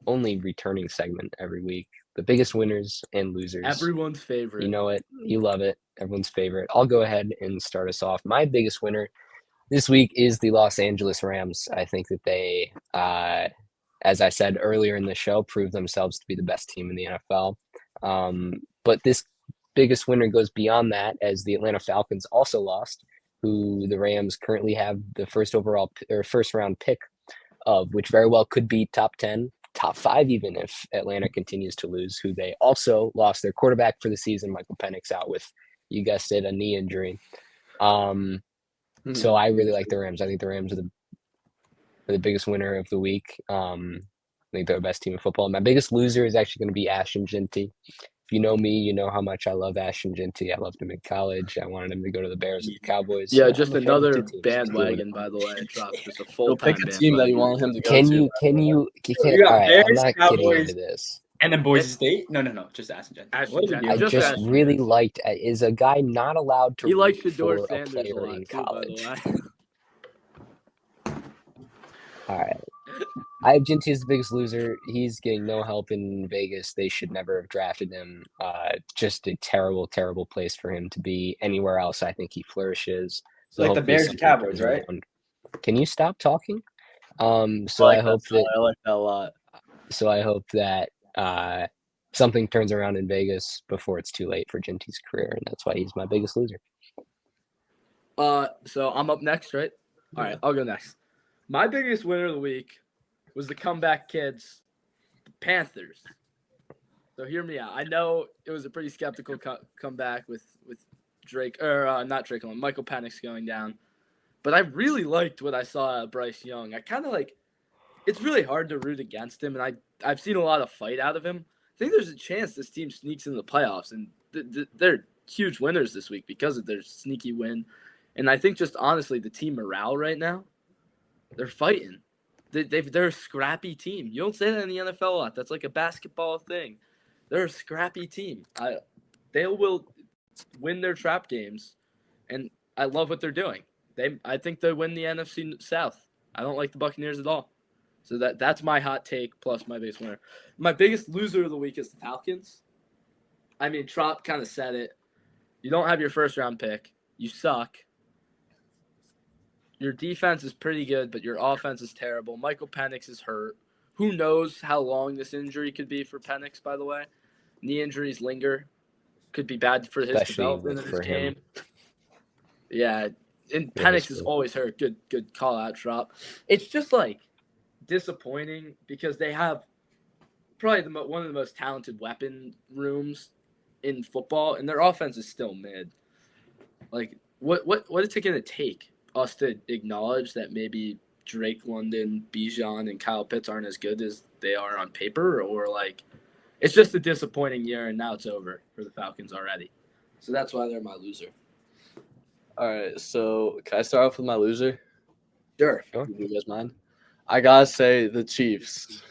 [SPEAKER 1] only returning segment every week: the biggest winners and losers.
[SPEAKER 5] Everyone's favorite.
[SPEAKER 1] You know it. You love it. Everyone's favorite. I'll go ahead and start us off. My biggest winner this week is the Los Angeles Rams. I think that they, as I said earlier in the show, proved themselves to be the best team in the NFL. But this biggest winner goes beyond that, as the Atlanta Falcons also lost, who the Rams currently have the first round pick of, which very well could be top 10, top 5 even if Atlanta continues to lose, who they also lost their quarterback for the season. Michael Penix out with, you guessed it, a knee injury. So I really like the Rams. I think the Rams are the biggest winner of the week. I think they're the best team in football. My biggest loser is actually going to be Ashton Ginty. If you know me, you know how much I love Ashton Ginty. I loved him in college. I wanted him to go to the Bears and the Cowboys.
[SPEAKER 5] Yeah,
[SPEAKER 1] So
[SPEAKER 5] just
[SPEAKER 1] I'm a fan of
[SPEAKER 5] another
[SPEAKER 1] two teams.
[SPEAKER 5] bandwagon, by the way. Drop just a
[SPEAKER 2] Go
[SPEAKER 5] full-time
[SPEAKER 2] pick a team that you
[SPEAKER 5] bandwagon.
[SPEAKER 2] want him to go
[SPEAKER 1] Can
[SPEAKER 2] to.
[SPEAKER 1] you can't,
[SPEAKER 3] You got
[SPEAKER 1] all right, I'm
[SPEAKER 3] Bears,
[SPEAKER 1] not getting
[SPEAKER 3] Cowboys,
[SPEAKER 1] into this.
[SPEAKER 3] And then Boise State? No. Just Ashton Ginty.
[SPEAKER 5] Ashton
[SPEAKER 3] What are we
[SPEAKER 5] Ginty.
[SPEAKER 1] I
[SPEAKER 3] doing?
[SPEAKER 5] Just
[SPEAKER 1] just
[SPEAKER 5] Ashton
[SPEAKER 1] really
[SPEAKER 5] Ginty.
[SPEAKER 1] liked, is a guy not allowed to
[SPEAKER 5] He likes
[SPEAKER 1] root
[SPEAKER 5] Shador
[SPEAKER 1] for a
[SPEAKER 5] Sanders a
[SPEAKER 1] player
[SPEAKER 5] lot,
[SPEAKER 1] in
[SPEAKER 5] too, by
[SPEAKER 1] college.
[SPEAKER 5] the way.
[SPEAKER 1] All right. I have Ginty as the biggest loser. He's getting no help in Vegas. They should never have drafted him. Just a terrible, terrible place for him to be. Anywhere else, I think he flourishes.
[SPEAKER 3] So like the
[SPEAKER 1] hopefully
[SPEAKER 3] Bears and
[SPEAKER 1] something
[SPEAKER 3] Cowboys,
[SPEAKER 1] turns
[SPEAKER 3] right?
[SPEAKER 1] around. Can you stop talking? So
[SPEAKER 2] I
[SPEAKER 1] I hope that.
[SPEAKER 2] I like that a lot.
[SPEAKER 1] So I hope that something turns around in Vegas before it's too late for Ginty's career, and that's why he's my biggest loser.
[SPEAKER 5] So I'm up next, right? All right, I'll go next. My biggest winner of the week was the comeback kids, the Panthers. So hear me out. I know it was a pretty skeptical comeback with Drake, or not Drake, Michael Penix going down. But I really liked what I saw out of Bryce Young. I kind of like – it's really hard to root against him, and I've seen a lot of fight out of him. I think there's a chance this team sneaks into the playoffs, and they're huge winners this week because of their sneaky win. And I think just honestly, the team morale right now, they're fighting. They're a scrappy team. You don't say that in the NFL a lot. That's like a basketball thing. They're a scrappy team. They will win their trap games, and I love what they're doing. I think they win the NFC South. I don't like the Buccaneers at all. So that's my hot take plus my biggest winner. My biggest loser of the week is the Falcons. I mean, Trop kind of said it. You don't have your first round pick. You suck. Your defense is pretty good, but your offense is terrible. Michael Penix is hurt. Who knows how long this injury could be for Penix, by the way. Knee injuries linger. Could be bad for his
[SPEAKER 1] Especially
[SPEAKER 5] development of his
[SPEAKER 1] for him.
[SPEAKER 5] game. Yeah, and
[SPEAKER 1] Yeah,
[SPEAKER 5] Penix
[SPEAKER 1] that's
[SPEAKER 5] is
[SPEAKER 1] true.
[SPEAKER 5] always hurt. Good call out, Trop. It's just like disappointing because they have probably one of the most talented weapon rooms in football, and their offense is still mid. Like, what is it going to take us to acknowledge that maybe Drake London, Bijan, and Kyle Pitts aren't as good as they are on paper, or like it's just a disappointing year, and now it's over for the Falcons already. So that's why they're my loser.
[SPEAKER 2] All right, so can I start off with my loser?
[SPEAKER 5] Sure.
[SPEAKER 2] Do you guys mind? I gotta say the Chiefs.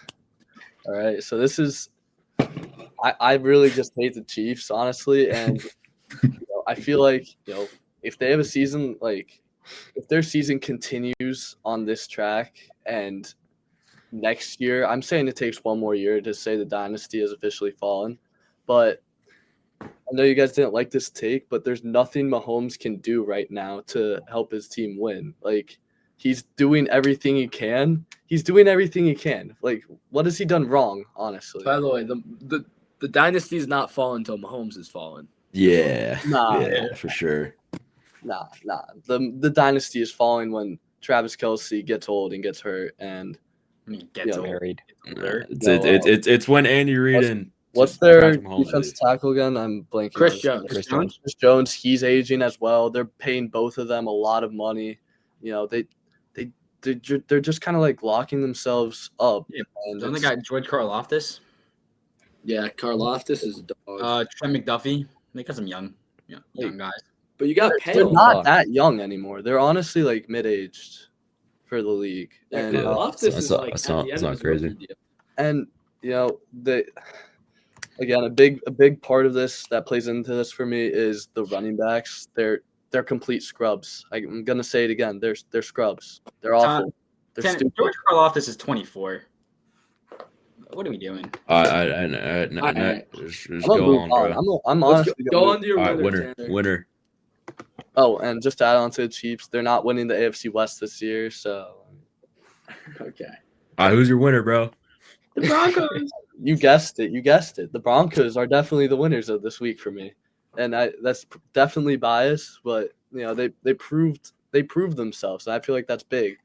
[SPEAKER 2] All right, so this is I really just hate the Chiefs, honestly, and I feel like if they have a season if their season continues on this track and next year, I'm saying it takes one more year to say the dynasty has officially fallen, but I know you guys didn't like this take, but there's nothing Mahomes can do right now to help his team win. Like, he's doing everything he can. Like, what has he done wrong, honestly?
[SPEAKER 5] By the way, the dynasty's not fallen until Mahomes has fallen.
[SPEAKER 4] Yeah.
[SPEAKER 2] Nah.
[SPEAKER 4] Yeah, for sure.
[SPEAKER 2] Nah. The dynasty is falling when Travis Kelce gets old and gets hurt, and
[SPEAKER 3] Gets old.
[SPEAKER 1] Married.
[SPEAKER 4] It's when Andy Reid and
[SPEAKER 2] what's their
[SPEAKER 4] Patrick Mahomes
[SPEAKER 2] defensive
[SPEAKER 4] leave.
[SPEAKER 2] tackle again? I'm blanking.
[SPEAKER 5] Chris
[SPEAKER 2] on his
[SPEAKER 5] Jones.
[SPEAKER 2] name.
[SPEAKER 1] Chris Jones.
[SPEAKER 2] Chris Jones, he's aging as well. They're paying both of them a lot of money. They're just kind of like locking themselves up.
[SPEAKER 3] Yeah.
[SPEAKER 2] And
[SPEAKER 3] Don't they
[SPEAKER 2] it's-
[SPEAKER 3] got George Karlaftis?
[SPEAKER 5] Yeah, Karlaftis is a dog.
[SPEAKER 3] Trent McDuffie. They got some young guys.
[SPEAKER 5] But you got
[SPEAKER 2] they're
[SPEAKER 5] Pale.
[SPEAKER 2] not that young anymore. They're honestly like mid-aged for the league.
[SPEAKER 5] Yeah,
[SPEAKER 2] And
[SPEAKER 5] Karlaftis
[SPEAKER 4] That's
[SPEAKER 5] is
[SPEAKER 4] not-
[SPEAKER 5] like
[SPEAKER 4] that's
[SPEAKER 5] at
[SPEAKER 4] not-
[SPEAKER 5] the
[SPEAKER 4] that's
[SPEAKER 5] end
[SPEAKER 4] not
[SPEAKER 5] of his rookie
[SPEAKER 4] crazy.
[SPEAKER 5] deal.
[SPEAKER 2] and they again a big part of this that plays into this for me is the running backs. They're complete scrubs. I'm gonna say it again. They're scrubs. They're awful. They're stupid.
[SPEAKER 3] George Karlaftis is 24. What are we doing?
[SPEAKER 4] Just
[SPEAKER 2] I'm
[SPEAKER 4] go
[SPEAKER 2] gonna move
[SPEAKER 4] on,
[SPEAKER 2] on.
[SPEAKER 4] bro.
[SPEAKER 2] I'm
[SPEAKER 5] Let's
[SPEAKER 2] honestly
[SPEAKER 5] go
[SPEAKER 2] gonna
[SPEAKER 5] on to your
[SPEAKER 4] All right,
[SPEAKER 5] winner. Tanner.
[SPEAKER 4] winner.
[SPEAKER 2] Oh, and just to add on to the Chiefs, they're not winning the AFC West this year, so
[SPEAKER 5] Okay.
[SPEAKER 4] All right, who's your winner, bro?
[SPEAKER 3] The Broncos.
[SPEAKER 2] you guessed it. The Broncos are definitely the winners of this week for me, and that's definitely biased, but they proved themselves, and I feel like that's big.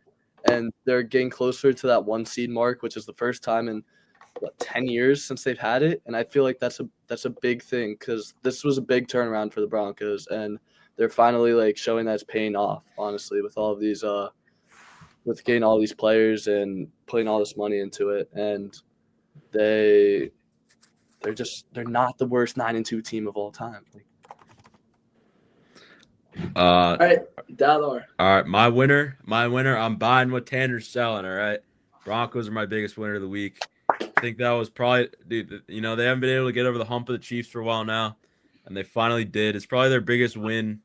[SPEAKER 2] and they're getting closer to that 1 seed mark, which is the first time in 10 years since they've had it. And I feel like that's a big thing because this was a big turnaround for the Broncos, and they're finally like showing that it's paying off. Honestly, with all of these, with getting all these players and putting all this money into it, and they're not the worst 9-2 team of all time.
[SPEAKER 5] All right, Dallar.
[SPEAKER 4] All right, my winner. I'm buying what Tanner's selling. All right, Broncos are my biggest winner of the week. I think that was probably, dude. You know, they haven't been able to get over the hump of the Chiefs for a while now, and they finally did. It's probably their biggest win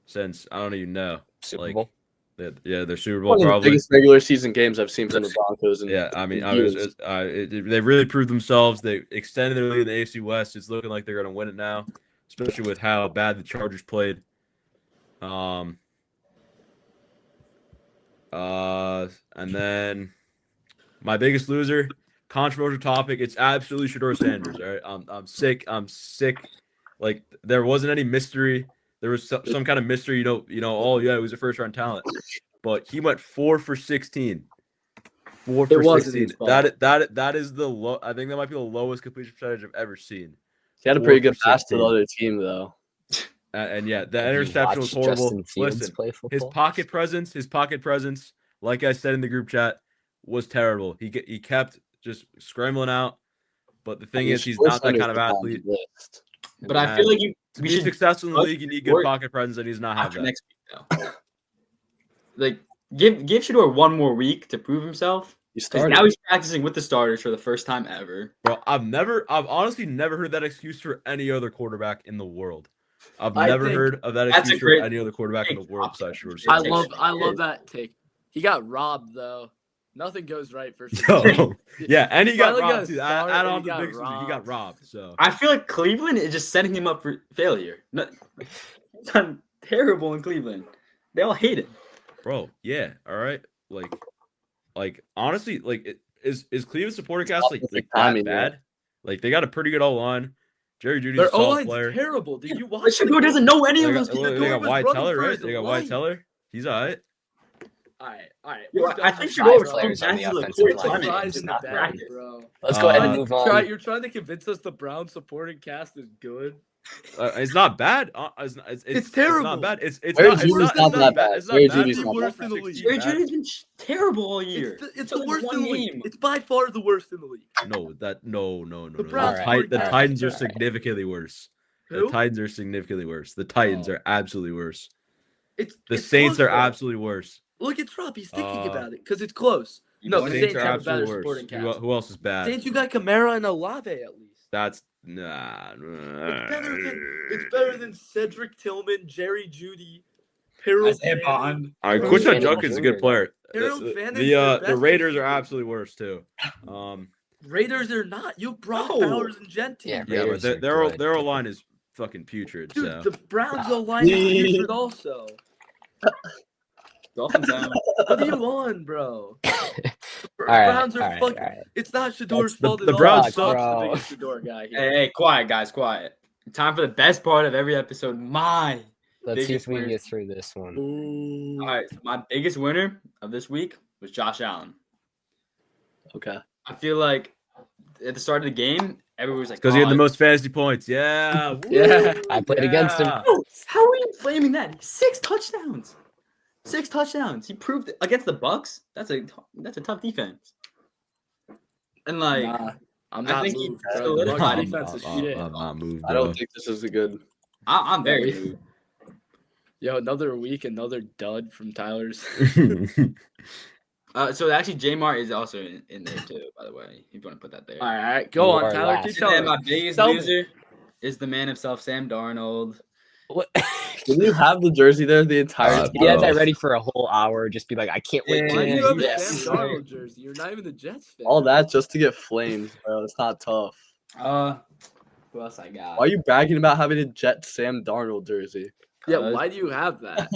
[SPEAKER 4] since I don't even know.
[SPEAKER 1] Super Bowl.
[SPEAKER 4] Their Super Bowl
[SPEAKER 2] One of the
[SPEAKER 4] probably.
[SPEAKER 2] biggest regular season games I've seen from the Broncos.
[SPEAKER 4] Yeah, I mean, they really proved themselves. They extended their lead in the AFC West. It's looking like they're going to win it now, especially with how bad the Chargers played. And then my biggest loser, controversial topic. It's absolutely Shedeur Sanders. All right, I'm sick. Like there wasn't any mystery. There was some kind of mystery. Oh yeah, he was a first round talent, but he went 4 for 16. 4 for 16. That is the low. I think that might be the lowest completion percentage I've ever seen.
[SPEAKER 2] He had a pretty good pass to the other team though.
[SPEAKER 4] And yeah, that interception was horrible. Listen, his pocket presence, like I said in the group chat, was terrible. He kept just scrambling out. But the thing is, he's not that kind of athlete.
[SPEAKER 3] But I feel like
[SPEAKER 4] to be successful in the league, you need good pocket presence, and he's not having that.
[SPEAKER 3] Next week, though. Like, give Shedeur one more week to prove himself. Because now he's practicing with the starters for the first time ever.
[SPEAKER 4] Bro, I've honestly never heard that excuse for any other quarterback in the world. I've never heard of that excuse for any other quarterback in the world besides Shedeur Sanders.
[SPEAKER 5] I love that take. He got robbed though. Nothing goes right for Shedeur.
[SPEAKER 4] Yeah, and he got robbed too. Add on the biggest one, he got robbed. So
[SPEAKER 3] I feel like Cleveland is just setting him up for failure. He's done terrible in Cleveland. They all hate him.
[SPEAKER 4] Bro, yeah, all right. Like honestly, like is Cleveland supporting cast like that bad? Like they got a pretty good O-line. Jerry Judy's a solid player.
[SPEAKER 5] Terrible. Did you watch?
[SPEAKER 3] Shedeur doesn't know any of those people.
[SPEAKER 4] They got Wyatt Teller, right? They got Wyatt Teller. He's all right.
[SPEAKER 5] All right.
[SPEAKER 3] I think Shedeur was
[SPEAKER 1] players on the offensive line is not bad,
[SPEAKER 5] bro.
[SPEAKER 1] Let's go ahead and move on.
[SPEAKER 5] You're trying to convince us the Browns supporting cast is good.
[SPEAKER 4] It's not bad. It's terrible. It's not bad. It's
[SPEAKER 2] not that bad.
[SPEAKER 5] Jerry Judy's worse in the league.
[SPEAKER 3] Jerry Judy's been terrible all year.
[SPEAKER 5] It's the worst in the league. It's by far the worst in the league.
[SPEAKER 4] No.
[SPEAKER 5] The
[SPEAKER 4] Titans are significantly worse. The Titans are significantly worse. The Titans are absolutely worse. The Saints are absolutely worse.
[SPEAKER 5] Look at Trop. He's thinking about it because it's close. No, the Saints have a better supporting cast.
[SPEAKER 4] Who else is bad?
[SPEAKER 5] Saints, you got Kamara and Olave at least.
[SPEAKER 4] That's nah.
[SPEAKER 5] It's better than Cedric Tillman, Jerry Judy, Harold Bond.
[SPEAKER 4] All right, Quinton Judkins a good player.
[SPEAKER 5] The
[SPEAKER 4] Raiders are absolutely worse too.
[SPEAKER 5] Raiders are not. You Brock Bowers and Gentry.
[SPEAKER 1] Yeah,
[SPEAKER 4] but their line is fucking putrid.
[SPEAKER 5] Dude,
[SPEAKER 4] so.
[SPEAKER 5] the Browns line is putrid also.
[SPEAKER 3] Dolphins down.
[SPEAKER 5] What are you on, bro?
[SPEAKER 1] Browns
[SPEAKER 5] are fucking.
[SPEAKER 1] All right.
[SPEAKER 5] It's not Shedeur's fault.
[SPEAKER 4] The Browns
[SPEAKER 5] suck. The biggest Shedeur guy here.
[SPEAKER 3] Hey, quiet, guys, quiet. Time for the best part of every episode.
[SPEAKER 1] Let's see if we can get through this one.
[SPEAKER 5] Ooh.
[SPEAKER 3] All right, so my biggest winner of this week was Josh Allen.
[SPEAKER 2] Okay.
[SPEAKER 3] I feel like at the start of the game, everyone was like,
[SPEAKER 4] Because he had the most fantasy points. Yeah.
[SPEAKER 1] Yeah. I played against him.
[SPEAKER 3] Oh, how are you flaming that? 6 touchdowns. 6 touchdowns. He proved it against the Bucks. That's a tough defense. And like,
[SPEAKER 5] I'm not
[SPEAKER 3] think
[SPEAKER 5] moved.
[SPEAKER 3] he
[SPEAKER 5] Bro.
[SPEAKER 3] solidified
[SPEAKER 5] My
[SPEAKER 3] it.
[SPEAKER 5] defense is shit.
[SPEAKER 4] I'm not moved.
[SPEAKER 2] I don't think this is a good.
[SPEAKER 3] I'm very moved.
[SPEAKER 5] Yo, another week, another dud from Tyler's.
[SPEAKER 3] So actually, J-Mart is also in there too. By the way, if you want to put that there.
[SPEAKER 5] All right, go on, Tyler.
[SPEAKER 1] last.
[SPEAKER 5] Keep telling
[SPEAKER 3] And my
[SPEAKER 5] me.
[SPEAKER 3] biggest
[SPEAKER 5] Tell me.
[SPEAKER 3] loser is the man himself, Sam Darnold.
[SPEAKER 1] What?
[SPEAKER 2] Did you have the jersey there the entire time?
[SPEAKER 1] He had that ready for a whole hour. Just be like, I can't wait
[SPEAKER 5] Why do you have
[SPEAKER 1] to
[SPEAKER 5] a
[SPEAKER 1] use
[SPEAKER 5] Sam
[SPEAKER 1] this.
[SPEAKER 5] Darnold jersey? You're not even the Jets fan.
[SPEAKER 2] All that just to get flamed, bro. It's not tough.
[SPEAKER 3] Who else I got?
[SPEAKER 2] Why are you bragging about having a Jet Sam Darnold jersey?
[SPEAKER 5] Yeah, why do you have that?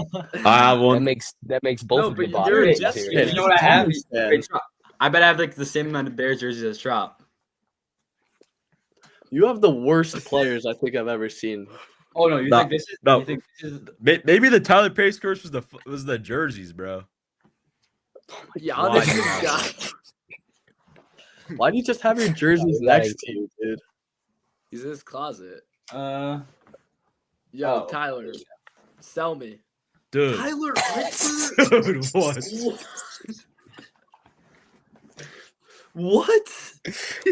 [SPEAKER 4] I have one.
[SPEAKER 1] That makes both
[SPEAKER 5] No,
[SPEAKER 1] of your
[SPEAKER 5] but you're a
[SPEAKER 1] bodies
[SPEAKER 5] Jets
[SPEAKER 1] here.
[SPEAKER 5] fan.
[SPEAKER 3] You know what I have?
[SPEAKER 2] Yeah.
[SPEAKER 3] Wait, Trop. I bet I have like the same amount of Bears jerseys as Trop.
[SPEAKER 2] You have the worst players I think I've ever seen.
[SPEAKER 3] Oh no, you
[SPEAKER 4] No,
[SPEAKER 3] think this is?
[SPEAKER 4] no.
[SPEAKER 3] You think this is?
[SPEAKER 4] Maybe the Tyler Pace curse was the jerseys, bro.
[SPEAKER 5] Giannis
[SPEAKER 4] Why?
[SPEAKER 5] has got.
[SPEAKER 2] Why do you just have your jerseys
[SPEAKER 1] Yeah,
[SPEAKER 2] next to you, dude?
[SPEAKER 5] He's in his closet.
[SPEAKER 3] Uh,
[SPEAKER 5] Yo,
[SPEAKER 3] Oh.
[SPEAKER 5] Tyler, sell me.
[SPEAKER 4] Dude.
[SPEAKER 5] Tyler Eifert?
[SPEAKER 4] Dude, what?
[SPEAKER 5] What?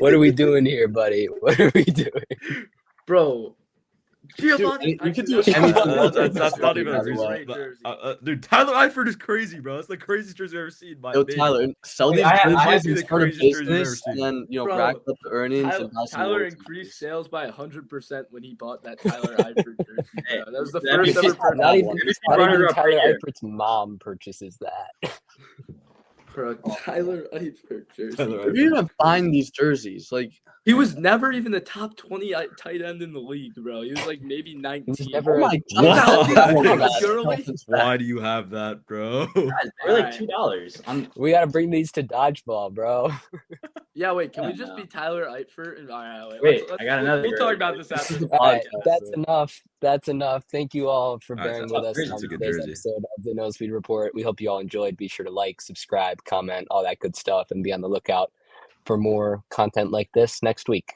[SPEAKER 1] What are we doing here, buddy? What are we doing?
[SPEAKER 5] Bro. Giovanni.
[SPEAKER 2] you could do
[SPEAKER 5] actually,
[SPEAKER 2] anything
[SPEAKER 4] That's
[SPEAKER 2] else.
[SPEAKER 4] not even a
[SPEAKER 2] By the
[SPEAKER 4] reason.
[SPEAKER 2] way.
[SPEAKER 5] Great jersey.
[SPEAKER 4] Dude, Tyler Eifert is crazy, bro. That's the craziest jersey I've ever seen. By
[SPEAKER 2] Yo,
[SPEAKER 4] me.
[SPEAKER 2] Tyler, sell
[SPEAKER 3] Wait,
[SPEAKER 2] these
[SPEAKER 3] I
[SPEAKER 2] jerseys
[SPEAKER 3] might
[SPEAKER 4] be
[SPEAKER 2] and
[SPEAKER 4] the
[SPEAKER 2] start a
[SPEAKER 4] craziest jersey I've ever
[SPEAKER 2] business,
[SPEAKER 4] seen.
[SPEAKER 2] and then
[SPEAKER 5] Bro,
[SPEAKER 2] rack up the earnings
[SPEAKER 5] Tyler,
[SPEAKER 2] and buy some
[SPEAKER 5] Tyler
[SPEAKER 2] more
[SPEAKER 5] increased
[SPEAKER 2] jerseys.
[SPEAKER 5] sales by 100% when he bought that Tyler Eifert jersey.
[SPEAKER 3] Hey,
[SPEAKER 5] Bro. That was the
[SPEAKER 3] that'd be
[SPEAKER 5] first ever
[SPEAKER 3] just
[SPEAKER 5] purchase.
[SPEAKER 1] Not even,
[SPEAKER 3] If you
[SPEAKER 1] not
[SPEAKER 3] run it
[SPEAKER 1] even
[SPEAKER 3] up right
[SPEAKER 1] Tyler
[SPEAKER 3] here.
[SPEAKER 1] Eifert's mom purchases that.
[SPEAKER 5] Bro, Tyler Eifert jersey.
[SPEAKER 4] Tyler
[SPEAKER 2] Where do you even find these jerseys? Like,
[SPEAKER 5] He was never even the top 20 tight end in the league, bro. He was like maybe 19.
[SPEAKER 1] He was never.
[SPEAKER 2] oh my
[SPEAKER 4] What?
[SPEAKER 2] god,
[SPEAKER 5] Surely?
[SPEAKER 4] Why do you have that, bro?
[SPEAKER 3] Guys, they're like
[SPEAKER 5] Alright.
[SPEAKER 3] $2.
[SPEAKER 1] We gotta bring these to dodgeball, bro.
[SPEAKER 5] Yeah, wait, can we
[SPEAKER 3] Yeah,
[SPEAKER 5] just
[SPEAKER 3] no.
[SPEAKER 5] be Tyler Eifert? All right,
[SPEAKER 3] Wait, I got another
[SPEAKER 5] We'll talk
[SPEAKER 3] jersey.
[SPEAKER 5] about this after the
[SPEAKER 1] All right,
[SPEAKER 5] podcast.
[SPEAKER 1] that's enough. That's enough. Thank you all for
[SPEAKER 4] All right,
[SPEAKER 1] bearing
[SPEAKER 4] that's
[SPEAKER 1] with us
[SPEAKER 3] great.
[SPEAKER 1] on
[SPEAKER 4] That's a good
[SPEAKER 1] today's
[SPEAKER 4] jersey.
[SPEAKER 1] episode of the Nosebleed Report. We hope you all enjoyed. Be sure to like, subscribe, comment, all that good stuff, and be on the lookout for more content like this next week.